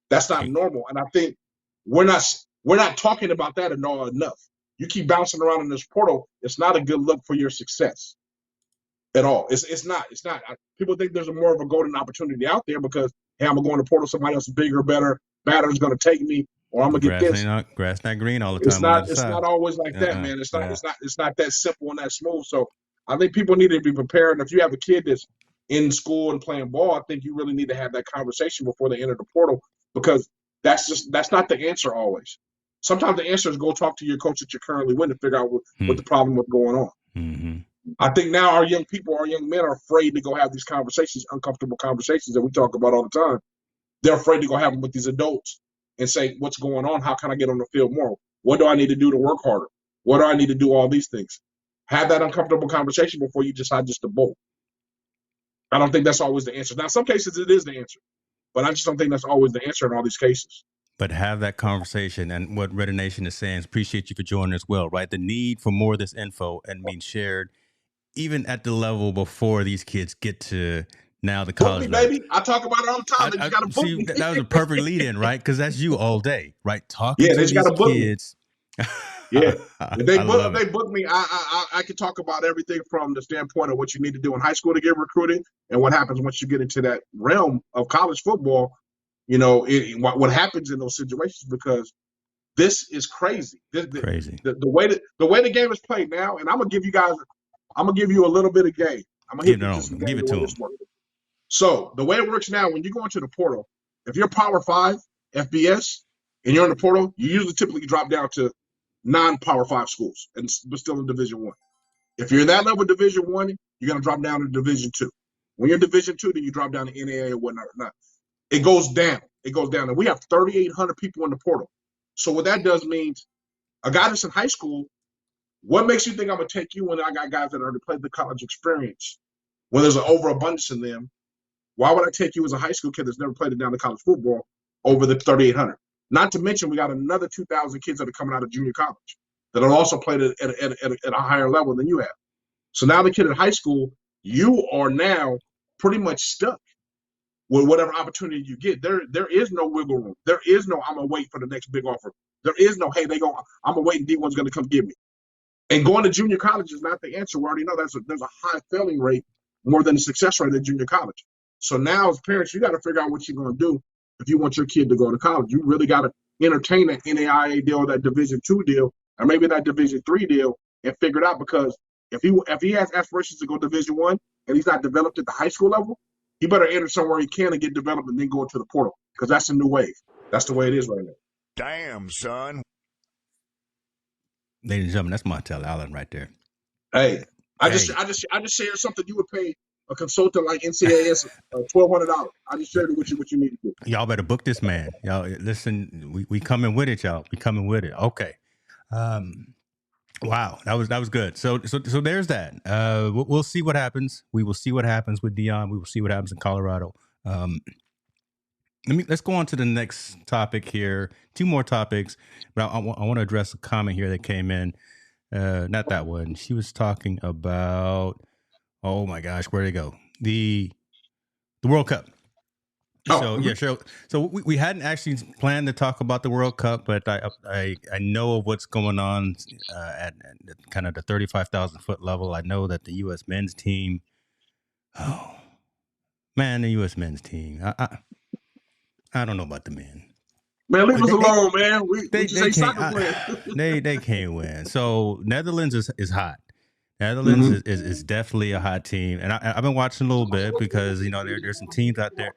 That's not normal. And I think we're not talking about that enough. You keep bouncing around in this portal, it's not a good look for your success at all. It's not. People think there's more of a golden opportunity out there because, hey, I'm gonna go in the portal, somebody else bigger, better is gonna take me, or I'm gonna get this. Grass not green all the It's time on the not. other It's side. not always like that, man. It's not. It's not that simple and that smooth. So I think people need to be prepared. And if you have a kid that's in school and playing ball, I think you really need to have that conversation before they enter the portal, because that's not the answer always. Sometimes the answer is go talk to your coach that you're currently with and figure out what the problem is going on. Mm-hmm. I think now our young men are afraid to go have these conversations, uncomfortable conversations that we talk about all the time. They're afraid to go have them with these adults and say, what's going on? How can I get on the field more? What do I need to do to work harder? What do I need to do? All these things. Have that uncomfortable conversation before you decide just to bolt. I don't think that's always the answer. Now, in some cases it is the answer, but I just don't think that's always the answer in all these cases. But have that conversation, and what Raider Nation is saying, appreciate you for joining as well, right? The need for more of this info and being shared, even at the level before these kids get to now the college level. Baby, I talk about it all the time. They just got to book me. That was a perfect lead in, right? Because that's you all day, right? Talking to these kids. Yeah, if they book me, I can talk about everything from the standpoint of what you need to do in high school to get recruited, and what happens once you get into that realm of college football. You know, what happens in those situations, because this is crazy. Crazy. The way the game is played now, and I'm gonna give you a little bit of game. I'm gonna give it to them. So the way it works now, when you go into the portal, if you're Power 5 FBS and you're in the portal, you usually typically drop down to non-Power 5 schools, but still in Division 1. If you're in that level of Division 1, you're going to drop down to Division 2. When you're in Division 2, then you drop down to NAIA or whatnot. It goes down. And we have 3,800 people in the portal. So what that does means a guy that's in high school, what makes you think I'm going to take you when I got guys that already played the college experience, when there's an overabundance in them? Why would I take you as a high school kid that's never played it down to college football over the 3,800? Not to mention, we got another 2,000 kids that are coming out of junior college that have also played at a higher level than you have. So now the kid in high school, you are now pretty much stuck with whatever opportunity you get. There is no wiggle room. There is no, I'm going to wait for the next big offer. There is no, hey, I'm going to wait and D1's going to come get me. And going to junior college is not the answer. We already know there's a high failing rate, more than the success rate at junior college. So now as parents, you got to figure out what you're going to do if you want your kid to go to college. You really got to entertain that NAIA deal, that Division 2 deal, or maybe that Division 3 deal, and figure it out. Because if he has aspirations to go Division 1 and he's not developed at the high school level, he better enter somewhere he can and get developed and then go into the portal, because that's a new wave. That's the way it is right now. Damn, son. Ladies and gentlemen, that's Montel Allen right there. Hey, I just shared something you would pay a consultant like NCAS $1,200. I just shared it with you what you need to do. Y'all better book this man. Y'all listen. We coming with it, y'all. We coming with it. Okay. Wow, that was good. So there's that. We'll see what happens. We will see what happens with Deion. We will see what happens in Colorado. Let's go on to the next topic here. 2 more topics, but I want to address a comment here that came in. Not that one. She was talking about, oh my gosh, where'd it go? The World Cup. So yeah, sure. So we hadn't actually planned to talk about the World Cup, but I know of what's going on at kind of the 35,000 foot level. I know that the U.S. men's team. Oh man, the U.S. men's team. I don't know about the men. Man, leave us alone, man. They can't win. So Netherlands is hot. Netherlands is definitely a hot team, and I've been watching a little bit because there's some teams out there.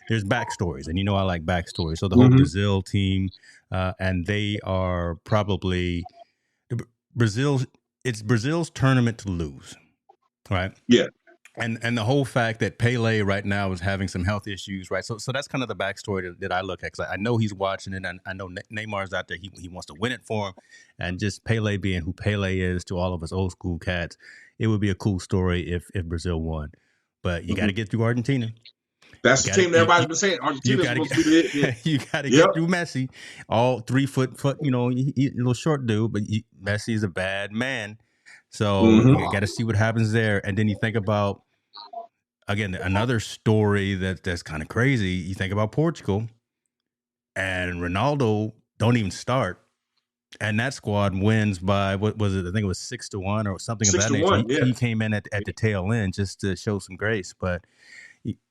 There's backstories, and I like backstories. So the whole Brazil team, and they are probably Brazil. It's Brazil's tournament to lose, right? Yeah. And the whole fact that Pele right now is having some health issues, right? So that's kind of the backstory that I look at, because I know he's watching it, and I know Neymar's out there. He wants to win it for him, and just Pele being who Pele is to all of us old school cats, it would be a cool story if Brazil won. But you got to get through Argentina. That's the team that everybody's been saying. Argentina's supposed to be the hit. You got to get through Messi, all 3 foot, little short dude, but Messi is a bad man. So Mm-hmm. you got to see what happens there. And then you think about, again, another story that's kind of crazy. You think about Portugal, and Ronaldo don't even start, and that squad wins by, what was it? I think it was 6-1 or something of Six that to nature. one. Yeah. He came in at the tail end just to show some grace, but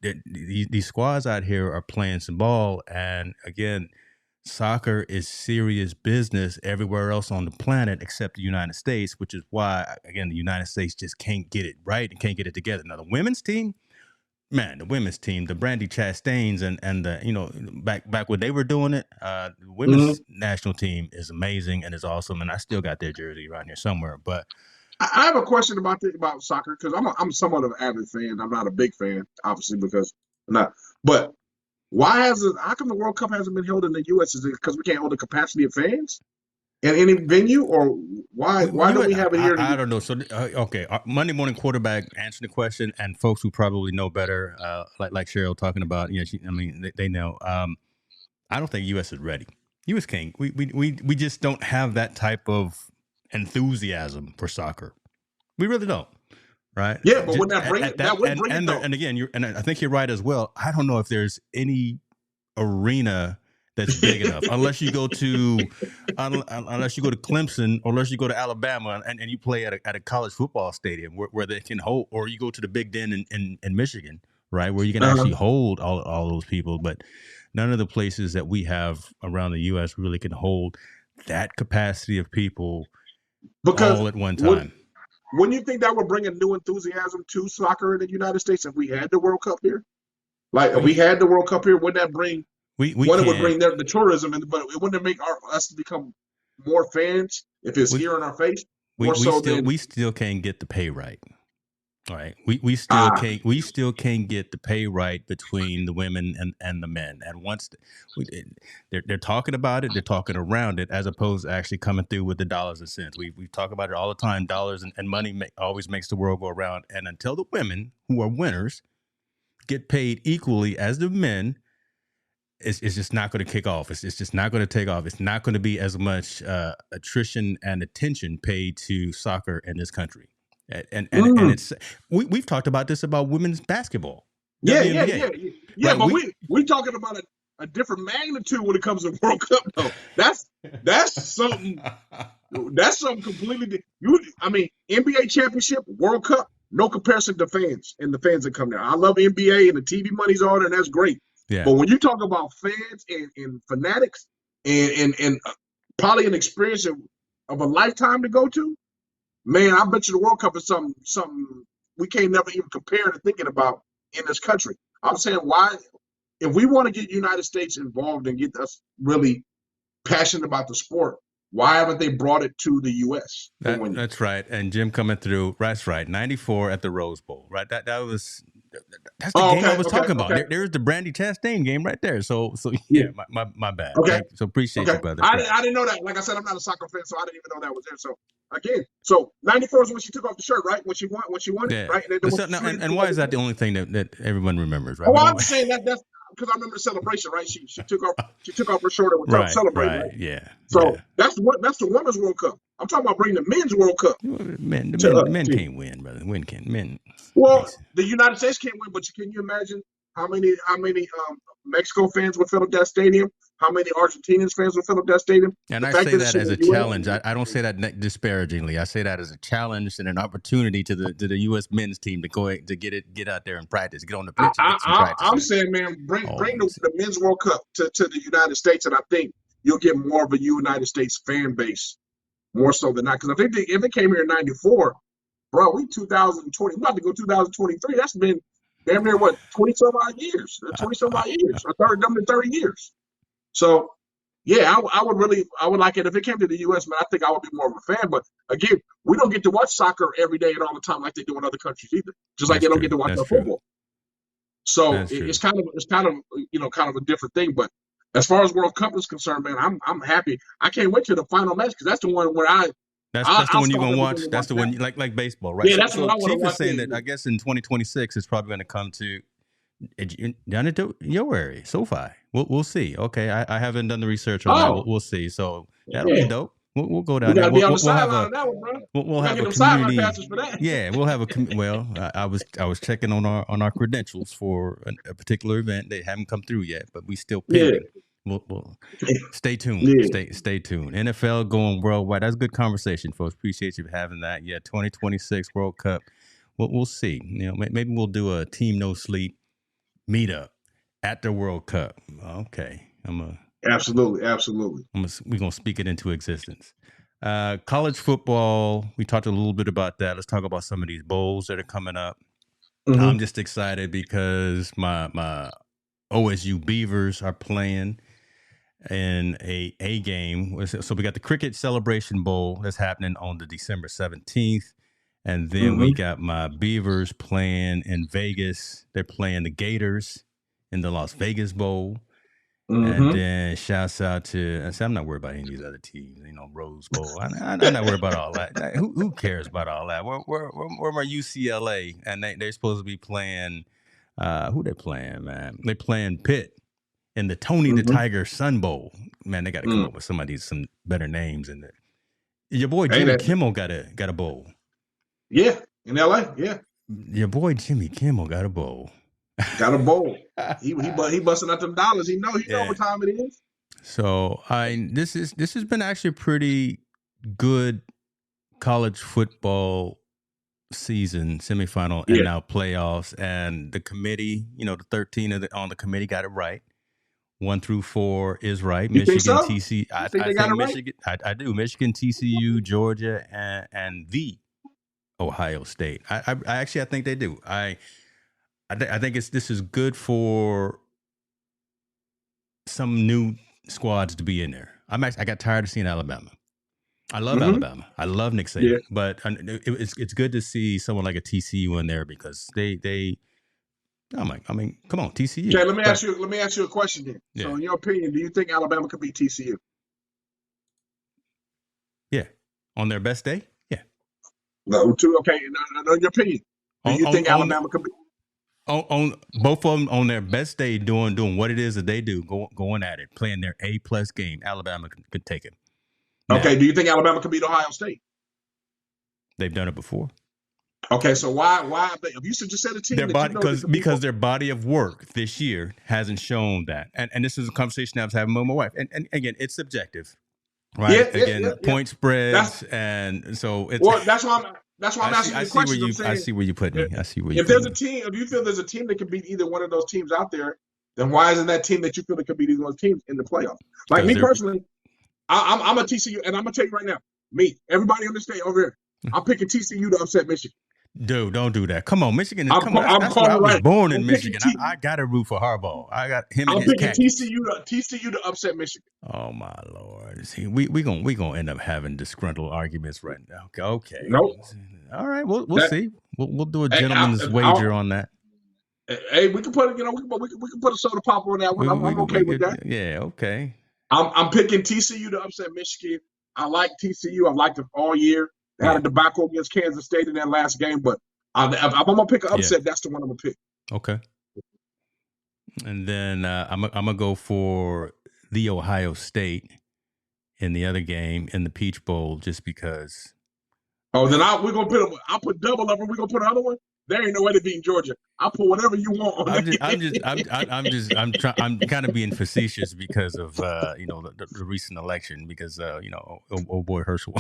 these squads out here are playing some ball, and again, soccer is serious business everywhere else on the planet except the United States, which is why, again, the United States just can't get it right and can't get it together. Now, the women's team, man, the women's team, the Brandy Chastains and the, back when they were doing it, the Mm-hmm. women's national team is amazing and is awesome, and I still got their jersey around here somewhere. But I have a question about soccer because I'm somewhat of an avid fan. I'm not a big fan, obviously, because I'm not. But how come the World Cup hasn't been held in the U.S.? Is it because we can't hold the capacity of fans in any venue, or why don't we have it here? I don't know. So okay, Monday morning quarterback answering the question, and folks who probably know better, like Cheryl talking about, they know. I don't think U.S. is ready. U.S. can't. We just don't have that type of enthusiasm for soccer. We really don't. Right? Yeah, but Just would that bring at it? That that would bring it though. and again, I think you're right as well. I don't know if there's any arena that's big enough unless you go to Clemson, or unless you go to Alabama and you play at a college football stadium where they can hold, or you go to the Big Den in Michigan, right, where you can actually hold all those people. But none of the places that we have around the U.S. really can hold that capacity of people Because all at one time. Wouldn't you think that would bring a new enthusiasm to soccer in the United States if we had the World Cup here? Like, if we had the World Cup here, wouldn't that bring it would bring the tourism, but it wouldn't make us become more fans if it's here in our face? We still can't get the pay right. All right, we still can't get the pay right between the women and the men. And once they're talking about it, they're talking around it, as opposed to actually coming through with the dollars and cents. We talk about it all the time. Dollars and money always makes the world go around. And until the women, who are winners, get paid equally as the men, it's just not going to kick off. It's just not going to take off. It's not going to be as much attrition and attention paid to soccer in this country. And it's we've talked about this about women's basketball. Yeah, WNBA. right, but we talking about a different magnitude when it comes to World Cup though. That's something completely NBA championship, World Cup, no comparison to fans and the fans that come there. I love NBA and the TV money's on there, and that's great. Yeah. But when you talk about fans and fanatics and probably an experience of a lifetime to go to, man, I bet you the World Cup is something we can't never even compare to thinking about in this country. I'm saying, why, if we want to get United States involved and get us really passionate about the sport, why haven't they brought it to the U.S.? That's right. And Jim coming through. That's right. 94 at the Rose Bowl. Right. That's the game I was talking about. There's the Brandy Chastain game right there. So yeah, my bad. Okay. So appreciate you, brother. I didn't know that. Like I said, I'm not a soccer fan, so I didn't even know that was there. So 94 is when she took off the shirt, right? When she won, yeah. right? And why is that the only thing that everyone remembers, right? Oh, I'm saying that's because I remember the celebration, right? She took off her shirt and was celebrating. Right? Yeah. So that's the women's World Cup. I'm talking about bringing the men's World Cup. Men can't win, brother. Men. Well, the United States can't win, but can you imagine how many Mexico fans would fill up that stadium? How many Argentinians fans would fill up that stadium? And I say that as a challenge. I don't say that disparagingly. I say that as a challenge and an opportunity to the U.S. men's team to go to get out there and practice, get on the pitch. I'm saying, man, bring the men's World Cup to the United States, and I think you'll get more of a United States fan base, more so than not. Because if it came here in '94, bro, we 2020, we're about to go 2023. That's been damn near 20-some odd years, or 30 years. So, yeah, I would like it if it came to the U.S. Man, I think I would be more of a fan. But again, we don't get to watch soccer every day and all the time like they do in other countries either. Just like they don't get to watch football. So it's kind of a different thing. But as far as World Cup is concerned, man, I'm happy. I can't wait to the final match because that's the one where That's the one you're gonna watch. That's the one like baseball, right? Yeah, that's what I want to watch. Chief is saying that I guess in 2026 it's probably going to come to down into your area, SoFi. We'll see. Okay, I haven't done the research on that. We'll see. So that'll be dope. We'll go We down got there. to be on the We'll have sideline a on that one, bro. we'll We got to have get a them sideline community. passes for that. Yeah, we'll have a well. I was checking on our credentials for a particular event. They haven't come through yet, but we still Yeah. pending. We'll stay tuned. Yeah. Stay tuned. NFL going worldwide. That's a good conversation, folks. Appreciate you having that. Yeah, 2026 World Cup. We'll see. You know, maybe we'll do a Team No Sleep meetup at the World Cup. Okay, Absolutely. we're gonna speak it into existence. College football. We talked a little bit about that. Let's talk about some of these bowls that are coming up. I'm Mm-hmm. just excited because my OSU Beavers are playing in a game. So we got the Cricket Celebration Bowl that's happening on the December 17th. And then we Mm-hmm. got my Beavers playing in Vegas. They're playing the Gators in the Las Vegas Bowl. And Mm-hmm. then shouts out to, I say, I'm not worried about any of these other teams, Rose Bowl. I'm not worried about all that. Who cares about all that? Where my UCLA? And they're supposed to be playing, who they playing, man? They playing Pitt in the Tony the Mm-hmm. Tiger Sun Bowl. Man, they got to come up with some better names in there. Your boy Jimmy Kimmel got a bowl. Yeah, in LA. Yeah, your boy Jimmy Kimmel got a bowl. Got a bowl. he busting out them dollars. He know what time it is. So this has been actually a pretty good college football season, semifinal, and now playoffs. And the committee, the 13 on the committee got it right. 1 through 4 is right. You Michigan, think so? TCU. I think Michigan. Right? I do. Michigan, TCU, Georgia, and the Ohio State. I think they do. I think this is good for some new squads to be in there. I got tired of seeing Alabama. I love Alabama. I love Nick Saban, but it's good to see someone like a TCU in there because they. I'm like, come on, TCU. Okay, let me ask you a question then. Yeah. So, in your opinion, do you think Alabama could beat TCU? Yeah, on their best day. Yeah. No, okay. In your opinion, do you think Alabama could beat? On both of them on their best day, doing what it is that they do, going at it, playing their A+ game, Alabama could take it. Now, okay, do you think Alabama could beat Ohio State? They've done it before. Okay, so why if you just said a team because their body of work this year hasn't shown that, and this is a conversation I was having with my wife, and again, it's subjective, right? Yeah, point spreads, and so it's that's why I'm asking you the question. I see where you put me. I see where you. If there's a team, if you feel there's a team that can beat either one of those teams out there, then why isn't that team that you feel that could beat either one of those teams in the playoffs? Like me personally, I'm a TCU, and I'm gonna tell you right now, everybody on the stage over here, I'm picking TCU to upset Michigan. Dude, don't do that. Come on, Michigan. That's where I was born in Michigan. I got to root for Harbaugh. I got him and his khakis. TCU to upset Michigan. Oh my Lord! See, we gonna end up having disgruntled arguments right now. Okay. Nope. All right. We'll see. We'll do a gentleman's wager on that. Hey, we can put we can put a soda pop on that one. I'm okay with that. Yeah. Okay. I'm picking TCU to upset Michigan. I like TCU. I've liked them all year. They had a debacle against Kansas State in that last game, but if I'm going to pick an upset, that's the one I'm going to pick. Okay. And then I'm going to go for the Ohio State in the other game in the Peach Bowl just because. Oh, then I'll put double up and we're going to put another one? There ain't no way to beat Georgia. I'll put whatever you want on I'm kind of being facetious because of the recent election because old boy Herschel.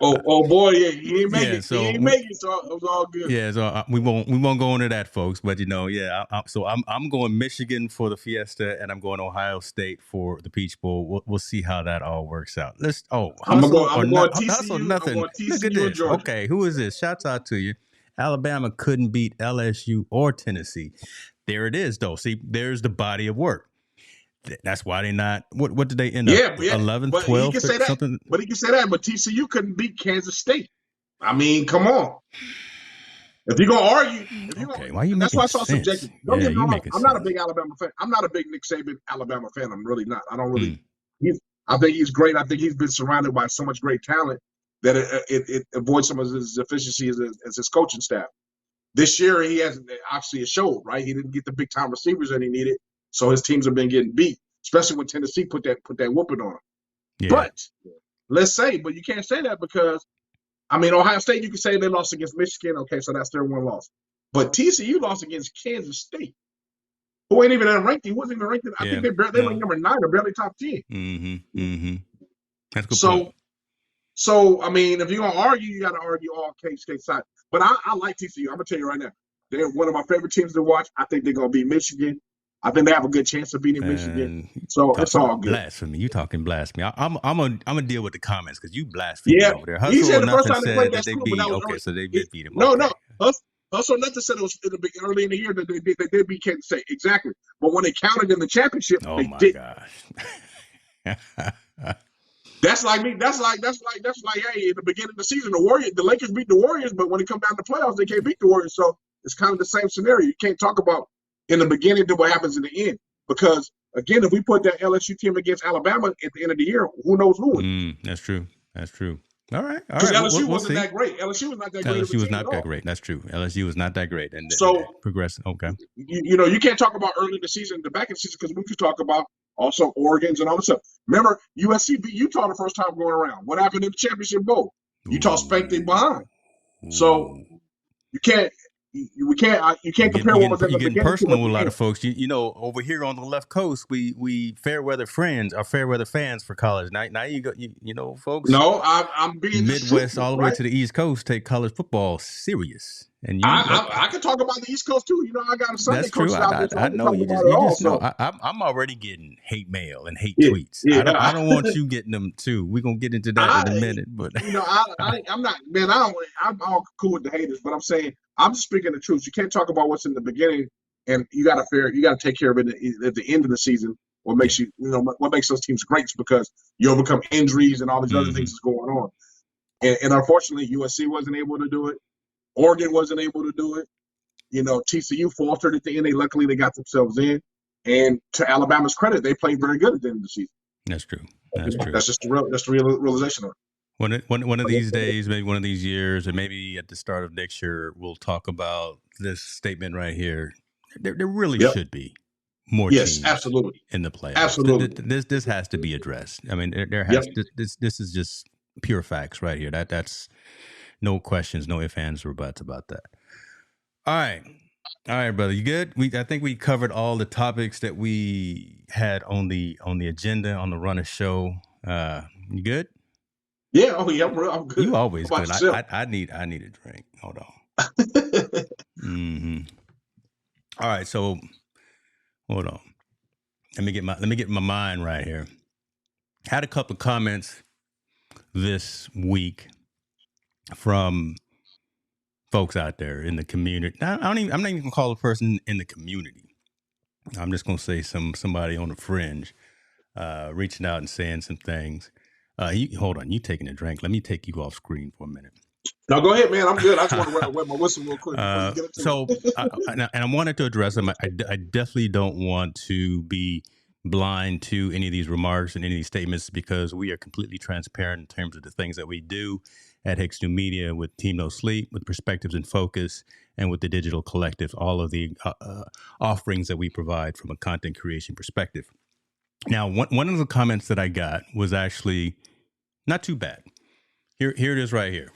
Oh boy, yeah, he ain't make it. So it was all good. Yeah, so we won't go into that, folks. But so I'm going Michigan for the Fiesta, and I'm going Ohio State for the Peach Bowl. We'll see how that all works out. I'm going TCU. Nothing. I'm going TCU. Look at this. Okay, who is this? Shouts out to you. Alabama couldn't beat LSU or Tennessee. There it is, though. See, there's the body of work. That's why they not. What did they end up? 11, 12, something. But he can say that. But TCU couldn't beat Kansas State. I mean, come on. If you're gonna argue, why you? That's why it's all subjective. I'm not a big Alabama fan. I'm not a big Nick Saban Alabama fan. I'm really not. I don't really. I think he's great. I think he's been surrounded by so much great talent that it avoids some of his deficiencies as his coaching staff. This year, he hasn't obviously showed, right? He didn't get the big time receivers that he needed. So his teams have been getting beat, especially when Tennessee put that whooping on him. Yeah. But but you can't say that because Ohio State, you can say they lost against Michigan. Okay, so that's their one loss. But TCU lost against Kansas State, who ain't even ranked. He wasn't even ranked. I think they ranked number 9 or barely top 10. That's a good point. So if you're gonna argue, you got to argue all case side. But I like TCU. I'm gonna tell you right now, they're one of my favorite teams to watch. I think they're gonna beat Michigan. I think they have a good chance of beating Michigan. So it's all good. Blasphemy. You talking blasphemy. I'm gonna deal with the comments because you blasphemy over there. He Hustle said or the first Nothing time they said played that they school, beat. but that was Okay, early. so they did beat him. No, okay. Hustle Nothing said it was early in the year that they did beat Kansas State. Exactly. But when they counted in the championship, they did. Gosh. That's like me. That's like, hey, in the beginning of the season, the Lakers beat the Warriors, but when it comes down to playoffs, they can't beat the Warriors. So it's kind of the same scenario. You can't talk about in the beginning to what happens in the end. Because again, if we put that LSU team against Alabama at the end of the year, who knows who would? That's true. All right. Because LSU wasn't that great. LSU was not that great. LSU was not that great. That's true. LSU was not that great. And so progressing. Okay. You can't talk about early in the season, the back of the season, because we could talk about also Oregon's and all this stuff. Remember, USC beat Utah the first time going around. What happened in the championship bowl? Utah spanked it behind. So you can't compare what was in the beginning. You're getting personal with a lot of folks. Over here on the left coast, we fair weather fans for college. Now you go, folks. No, I'm being Midwest all the way to the East Coast take college football serious. And I can talk about the East Coast too. I got a Sunday coach out there. I know you just know. I'm already getting hate mail and hate tweets. Yeah. I don't want you getting them too. We're gonna get into that in a minute. But I'm not, man. I'm all cool with the haters, but I'm saying I'm just speaking the truth. You can't talk about what's in the beginning, and you got to take care of it at the end of the season. What makes what makes those teams great is because you overcome injuries and all these other things that's going on. And unfortunately, USC wasn't able to do it. Oregon wasn't able to do it. TCU faltered at the end. Luckily, they got themselves in. And to Alabama's credit, they played very good at the end of the season. That's true. That's just the realization of it. One of these days, maybe one of these years, or maybe at the start of next year, we'll talk about this statement right here. There really should be more teams absolutely. in the playoffs. Absolutely. This has to be addressed. I mean, there has this is just pure facts right here. That's no questions, no ifs, ands, or buts about that. All right, brother. You good? I think we covered all the topics that we had on the agenda on the Runner Show. You good? Yeah. Oh, yeah. I'm good. You always good. I need a drink. Hold on. All right. So hold on. Let me get my mind right here. Had a couple of comments this week from folks out there in the community. I'm not even gonna call a person in the community. I'm just gonna say somebody on the fringe, reaching out and saying some things. Hold on, you taking a drink? Let me take you off screen for a minute. No, go ahead, man. I'm good. I just want to wet my whistle real quick. And I wanted to address them. I definitely don't want to be blind to any of these remarks and any of these statements because we are completely transparent in terms of the things that we do at Hicks New Media with Team No Sleep, with Perspectives in Focus, and with the Digital Collective, all of the offerings that we provide from a content creation perspective. Now, one of the comments that I got was actually not too bad. Here it is right here.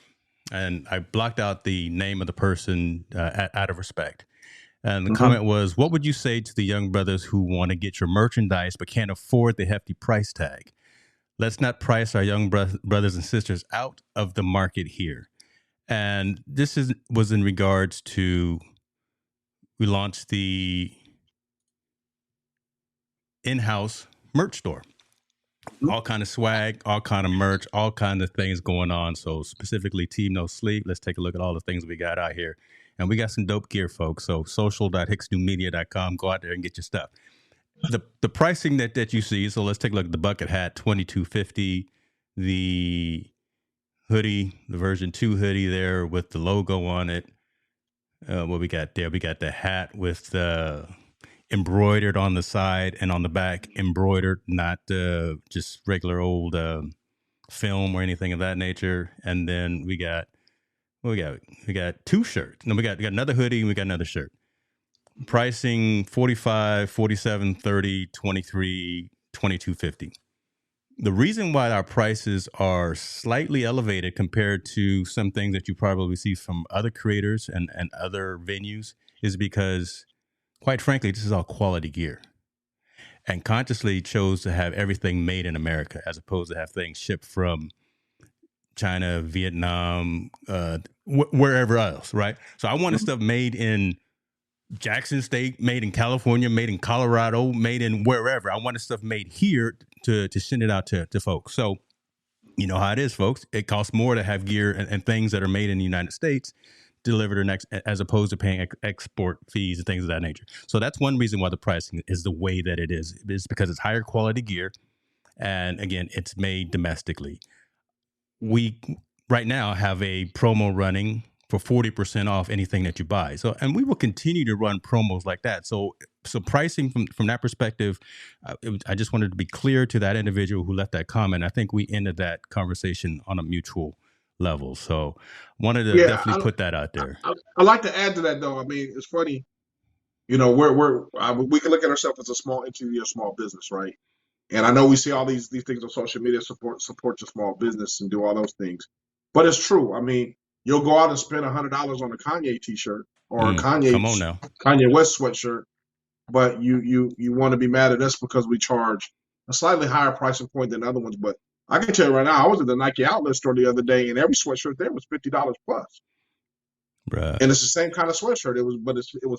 And I blocked out the name of the person out of respect. And the comment was, what would you say to the young brothers who want to get your merchandise but can't afford the hefty price tag? Let's not price our young brothers and sisters out of the market here. And this was in regards to, we launched the in-house merch store. All kind of swag, all kind of merch, all kind of things going on. So specifically Team No Sleep, let's take a look at all the things we got out here. And we got some dope gear, folks. So social.hicksnewmedia.com. Go out there and get your stuff. The pricing that you see, so let's take a look at the bucket hat, $22.50. The hoodie, the version 2 hoodie there with the logo on it. What we got there? We got the hat with embroidered on the side and on the back, embroidered, not just regular old film or anything of that nature. And then we got we got 2 shirts. No, we got another hoodie and we got another shirt. Pricing $45, $47, $30, $23, $22.50. The reason why our prices are slightly elevated compared to some things that you probably see from other creators and other venues is because, quite frankly, this is all quality gear. And consciously chose to have everything made in America as opposed to have things shipped from China, Vietnam, wherever else, right? So I wanted stuff made in Jackson State, made in California, made in Colorado, made in wherever. I wanted stuff made here to send it out to folks. So you know how it is, folks. It costs more to have gear and things that are made in the United States delivered next, as opposed to paying export fees and things of that nature. So that's one reason why the pricing is the way that it is. It's because it's higher quality gear, and again, it's made domestically. We right now have a promo running for 40% off anything that you buy. So, and we will continue to run promos like that. So pricing from that perspective, I just wanted to be clear to that individual who left that comment. I think we ended that conversation on a mutual level. So wanted to definitely put that out there. I like to add to that though. I mean, it's funny, we can look at ourselves as a small entity, a small business, right? And I know we see all these things on social media, support your small business and do all those things. But it's true. I mean, you'll go out and spend $100 on a Kanye t-shirt or a Kanye West sweatshirt, but you want to be mad at us because we charge a slightly higher pricing point than other ones. But I can tell you right now, I was at the Nike outlet store the other day, and every sweatshirt there was $50 plus. Bruh. And it's the same kind of sweatshirt. It was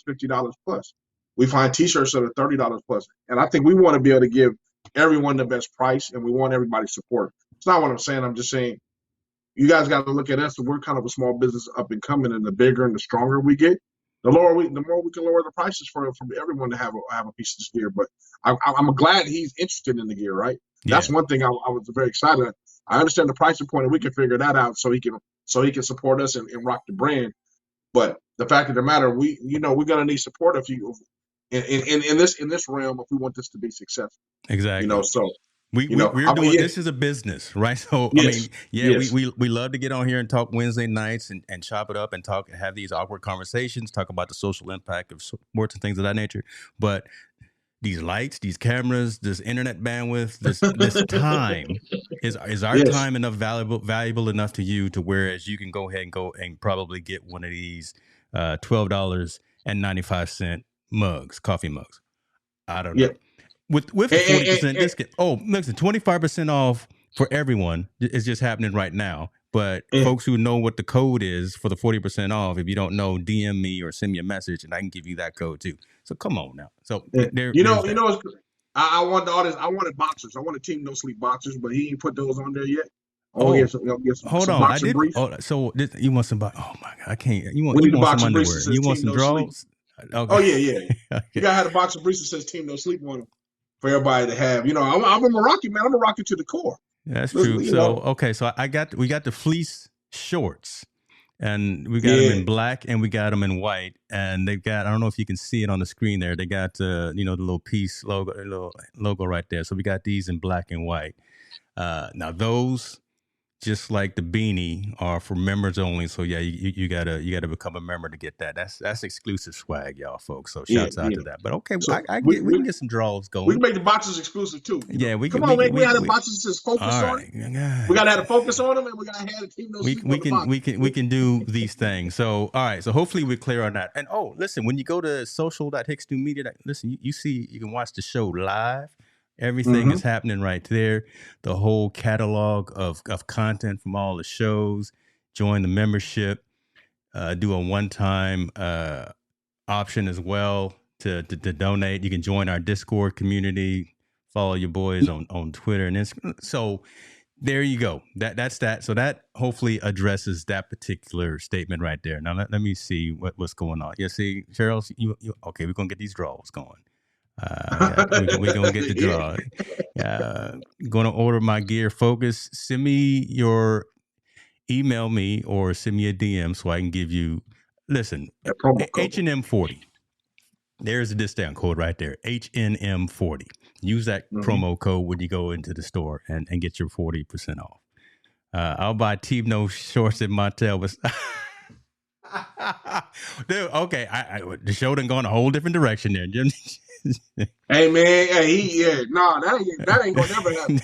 $50 plus. We find t-shirts that are $30 plus. And I think we want to be able to give everyone the best price, and we want everybody's support. It's not what I'm saying. I'm just saying you guys got to look at us. We're kind of a small business up and coming, and the bigger and the stronger we get, the more we can lower the prices for everyone to have a piece of this gear. But I'm glad he's interested in the gear, right? Yeah. That's one thing I was very excited. I understand the pricing point, and we can figure that out so he can support us and rock the brand. But the fact of the matter, we're gonna need support if you in this realm if we want this to be successful. Exactly. So we're doing this is a business, right? So yes. I mean, we love to get on here and talk Wednesday nights and chop it up and have these awkward conversations, talk about the social impact of sports and things of that nature. But these lights, these cameras, this internet bandwidth, this time is our time enough valuable enough to you to whereas you can go ahead and go and probably get one of these $12.95 mugs, coffee mugs. I don't know. With 40% discount. Oh, listen, 25% off for everyone is just happening right now. But folks who know what the code is for the 40% off, if you don't know, DM me or send me a message, and I can give you that code too. So come on now. So I want the audience. I wanted boxers. I wanted Team No Sleep boxers, but he ain't put those on there yet. Hold on. I did. So you want some? Oh my God, I can't. You want some underwear? You want some drawers? Okay. Oh yeah. Okay. You gotta have a box of briefs that says Team No Sleep on them for everybody to have. I'm a Meraki man. I'm a Meraki to the core. That's true. So we got the fleece shorts, and we got them in black and we got them in white, and they've got, I don't know if you can see it on the screen there. They got the little piece logo right there. So we got these in black and white. Now those, just like the beanie, are for members only. So yeah, you gotta become a member to get that. That's exclusive swag, y'all folks. So shouts out to that. But okay, so we can get some draws going. We can make the boxes exclusive too. Yeah, we can. Come on, man. We got the boxes that says focus on it. We gotta have a focus on them, and we gotta have a Team No Sleep on the box. We can do these things. So all right. So hopefully we're clear on that. And listen, when you go to social.hicksnewmedia, listen, you can watch the show live. Everything is happening right there. The whole catalog of content from all the shows. Join the membership. Do a one-time option as well to donate. You can join our Discord community. Follow your boys on Twitter and Instagram. So there you go. That's that. So that hopefully addresses that particular statement right there. Now let me see what's going on. Yeah, see, Cheryl, you okay? We're gonna get these draws going. We're gonna get the draw. Gonna order my gear. Focus. Send me email me or send me a DM so I can give you. Listen, H&M 40. There's a discount code right there. H&M 40. Use that promo code when you go into the store and get your 40% off. I'll buy Team No shorts at Montel. Dude, okay, the show done gone a whole different direction there, Jim. Hey man, no, that ain't gonna never happen.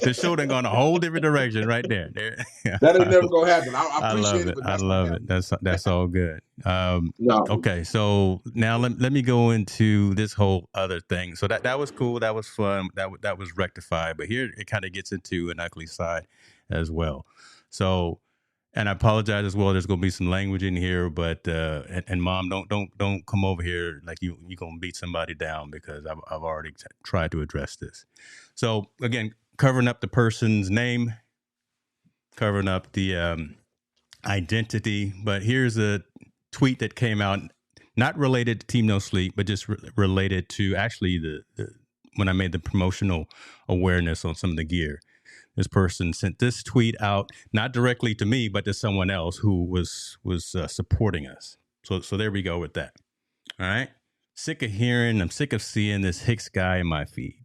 The show done gone a whole different direction right there. That ain't never gonna happen. I I appreciate love it, it. but I that's not love it. happening. That's all good. No. Okay, so now let me go into this whole other thing. So that was cool. That was fun. That was rectified. But here it kind of gets into an ugly side as well. So, and I apologize as well. There's going to be some language in here, but and mom, don't come over here like you gonna beat somebody down, because I've already tried to address this. So again, covering up the person's name, covering up the identity. But here's a tweet that came out, not related to Team No Sleep, but just related to actually the when I made the promotional awareness on some of the gear. This person sent this tweet out, not directly to me, but to someone else who was supporting us. So there we go with that. All right. Sick of hearing, I'm sick of seeing this Hicks guy in my feed.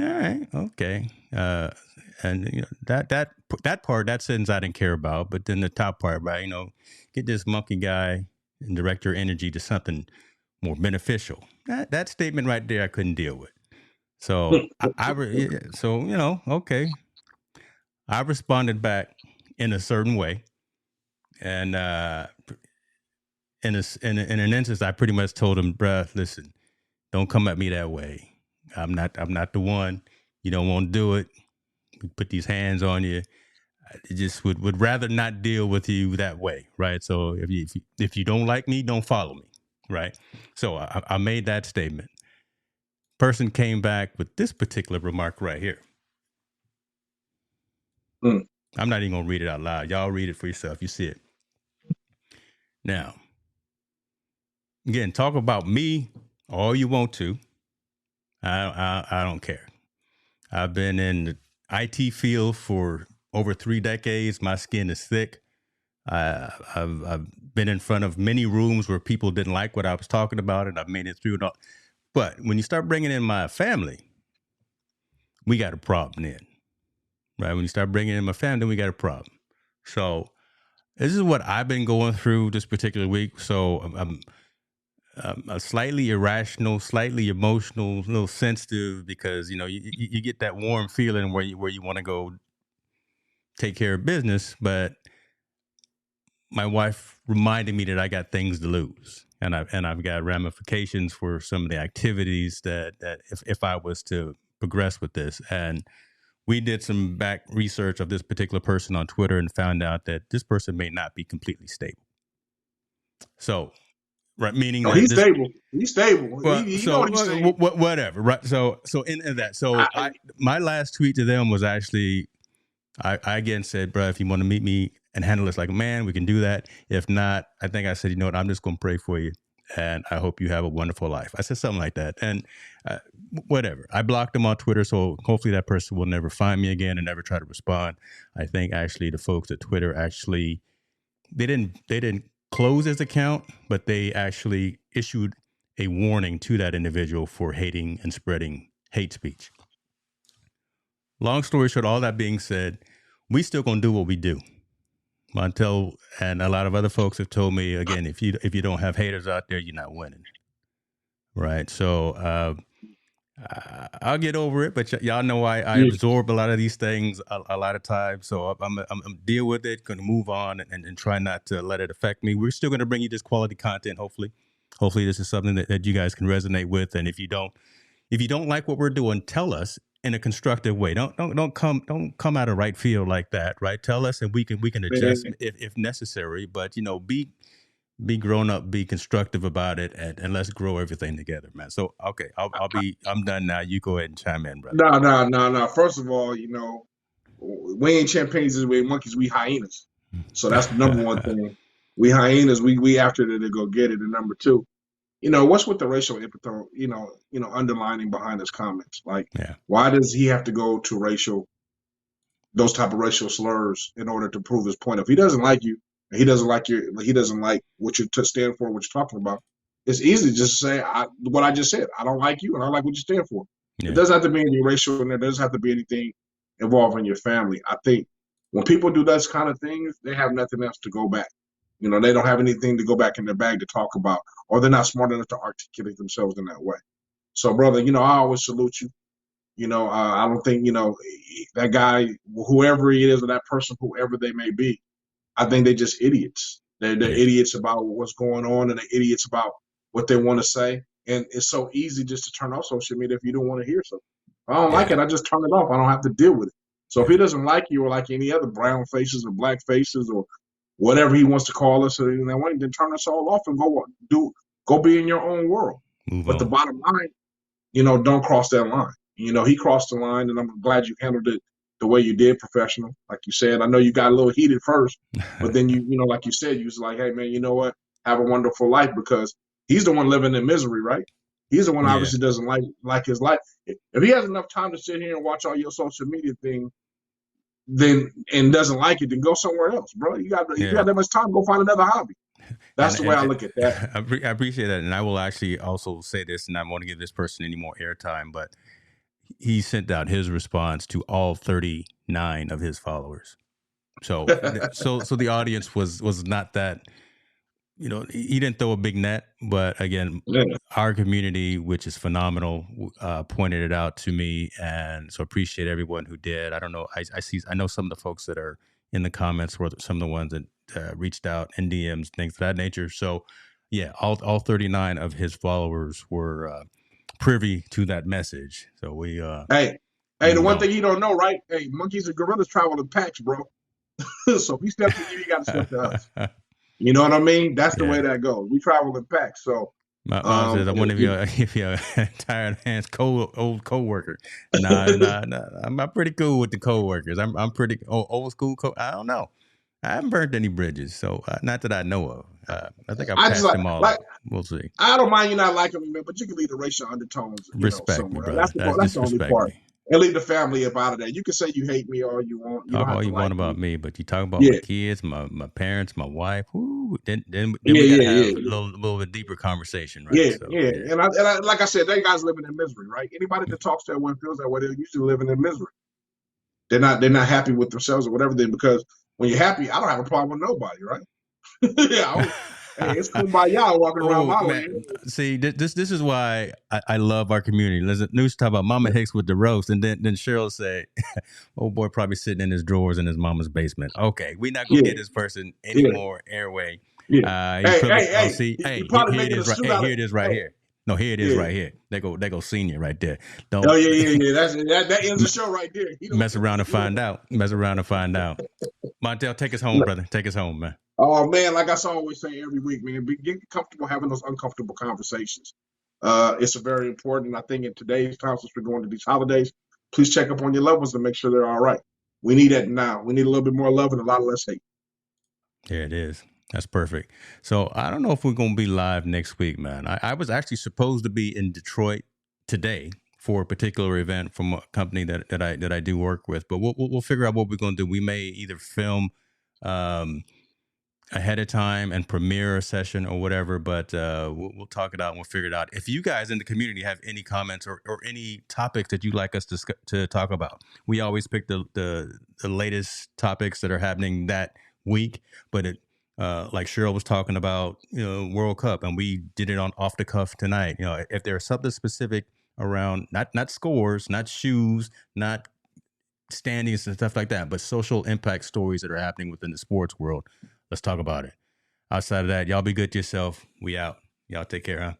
All right, okay. And you know, that part, that sentence I didn't care about, but then the top part, right? Get this monkey guy and direct your energy to something more beneficial. That statement right there, I couldn't deal with. So okay. I responded back in a certain way, and in an instance, I pretty much told him, "Bruh, listen, don't come at me that way. I'm not the one. You don't want to do it. We put these hands on you. I just would rather not deal with you that way, right? So if you don't like me, don't follow me, right? So I made that statement. Person came back with this particular remark right here. I'm not even gonna read it out loud. Y'all read it for yourself. You see it. Now, again, talk about me all you want to. I don't care. I've been in the IT field for over 3 decades. My skin is thick. I've been in front of many rooms where people didn't like what I was talking about, and I've made it through it all. But when you start bringing in my family, we got a problem then, right? When you start bringing in my family, we got a problem. So this is what I've been going through this particular week. So I'm slightly irrational, slightly emotional, a little sensitive, because you get that warm feeling where you want to go take care of business, but my wife reminded me that I got things to lose, and I've got ramifications for some of the activities that if I was to progress with this. And we did some back research of this particular person on Twitter and found out that this person may not be completely stable. So, right, meaning that he's stable. He's stable. Well, He so know what he's saying. whatever, right? So in that, so my last tweet to them was actually, I again said, bro, if you want to meet me and handle this like a man, we can do that. If not, I think I said, you know what, I'm just going to pray for you, and I hope you have a wonderful life. I said something like that, and whatever. I blocked them on Twitter, so hopefully that person will never find me again and never try to respond. I think actually the folks at Twitter actually they didn't close his account, but they actually issued a warning to that individual for hating and spreading hate speech. Long story short, all that being said, we still gonna do what we do. Montel and a lot of other folks have told me, again, if you don't have haters out there, you're not winning, right? So I'll get over it, but y'all know I absorb a lot of these things a lot of times, so I'm deal with it, gonna move on and try not to let it affect me. We're still gonna bring you this quality content, hopefully this is something that you guys can resonate with. And if you don't like what we're doing, tell us in a constructive way. Don't come out of right field like that, right? Tell us, and we can adjust if necessary. But be grown up, be constructive about it, and let's grow everything together, man. So okay, I'm done now. You go ahead and chime in, brother. No. First of all, we ain't chimpanzees, we ain't monkeys, we hyenas. So that's the number one thing. We hyenas, we after it to go get it. And number two, what's with the racial epitome, underlining behind his comments? Like, why does he have to go to those type of racial slurs in order to prove his point? If he doesn't like you, and he doesn't like what you stand for, what you're talking about, it's easy to just say what I just said. I don't like you, and I like what you stand for. It doesn't have to be any racial in there. It doesn't have to be anything involving your family. I think when people do those kind of things, they have nothing else to go back. They don't have anything to go back in their bag to talk about, or they're not smart enough to articulate themselves in that way. So, brother, I always salute you. I don't think, that guy, whoever he is, or that person, whoever they may be, I think they're just idiots. They're Yeah. idiots about what's going on, and they're idiots about what they want to say. And it's so easy just to turn off social media if you don't want to hear something. If I don't like Yeah. it, I just turn it off. I don't have to deal with it. So if Yeah. he doesn't like you, or like any other brown faces or black faces or whatever he wants to call us, then turn us all off and go be in your own world. Move But the on. bottom line, don't cross that line. He crossed the line, and I'm glad you handled it the way you did, professional. Like you said, I know you got a little heated first, but then like you said, you was like, hey, man, you know what? Have a wonderful life, because he's the one living in misery, right? He's the one Yeah. obviously doesn't like his life. If he has enough time to sit here and watch all your social media thing, then and doesn't like it, then go somewhere else, bro. You got Yeah. that much time, go find another hobby. That's the way I And look at that. I appreciate that. And I will actually also say this, and I don't want to give this person any more airtime, but he sent out his response to all 39 of his followers. So so the audience was not that, he didn't throw a big net, but again, Yeah. our community, which is phenomenal, pointed it out to me, and so appreciate everyone who did. I don't know, I know some of the folks that are in the comments were some of the ones that reached out in DMs, things of that nature. So yeah, all 39 of his followers were privy to that message. So we Hey, the moved one on. thing you don't know, right? Hey, monkeys and gorillas travel in packs, bro. So if he stepped to you, you got to step to us. You know what I mean? That's the way Yeah. that goes. We travel in packs. So, My mom says, "I wonder if you're tired hands old coworker." Nah. I'm pretty cool with the coworkers. I'm pretty old school. I don't know. I haven't burnt any bridges, so not that I know of. I think I've I just passed them all like up. We'll see. I don't mind you not liking me, man, but you can leave the racial undertones, Respect me, somewhere. brother. That's That's the only disrespect part. me. And leave the family up out of that. You can say you hate me all you want. You don't Talk have all to you want like about me. me, but you talk about my Yeah, kids, my parents, my wife. Whoo, then yeah, we got to yeah, have yeah, a little bit deeper conversation, right? yeah, So yeah. yeah, And I, like I said, they guys living in misery, right? Anybody that talks that way and feels that way, they're usually living in misery. They're not happy with themselves or whatever. Because when you're happy, I don't have a problem with nobody, right? Yeah, hey, it's kumbaya walking around Oh my way. man, see this is why I love our community. Listen, news talk about Mama Hicks with the roast, and then Cheryl say, "Oh boy, probably sitting in his drawers in his mama's basement." Okay, we not gonna Yeah, get this person any yeah, more airway. yeah. He Hey, probably hey, hey, see. he Hey, probably here it making a is right. suit Hey, out of. here it is right Hey, here. No, here it is yeah. right here. They go senior right there. Oh Don't yeah, yeah, yeah. That ends the show right there. He don't. mess around and find out. Mess around and find out. Montel, take us home, brother. Take us home, man. Oh man, like I always say every week, man, get comfortable having those uncomfortable conversations. It's a very important. I think in today's time, since we're going to these holidays, please check up on your loved ones to make sure they're all right. We need that now. We need a little bit more love and a lot less hate. There it is. That's perfect. So I don't know if we're gonna be live next week, man. I was actually supposed to be in Detroit today for a particular event from a company that I do work with, but we'll figure out what we're gonna do. We may either film um, ahead of time and premiere a session or whatever, but we'll talk it out and we'll figure it out. If you guys in the community have any comments or any topics that you'd like us to talk about, we always pick the latest topics that are happening that week. But like Cheryl was talking about, World Cup, and we did it on off the cuff tonight. If there's something specific around not scores, not shoes, not standings and stuff like that, but social impact stories that are happening within the sports world. Let's talk about it. Outside of that, y'all be good to yourself. We out. Y'all take care, huh?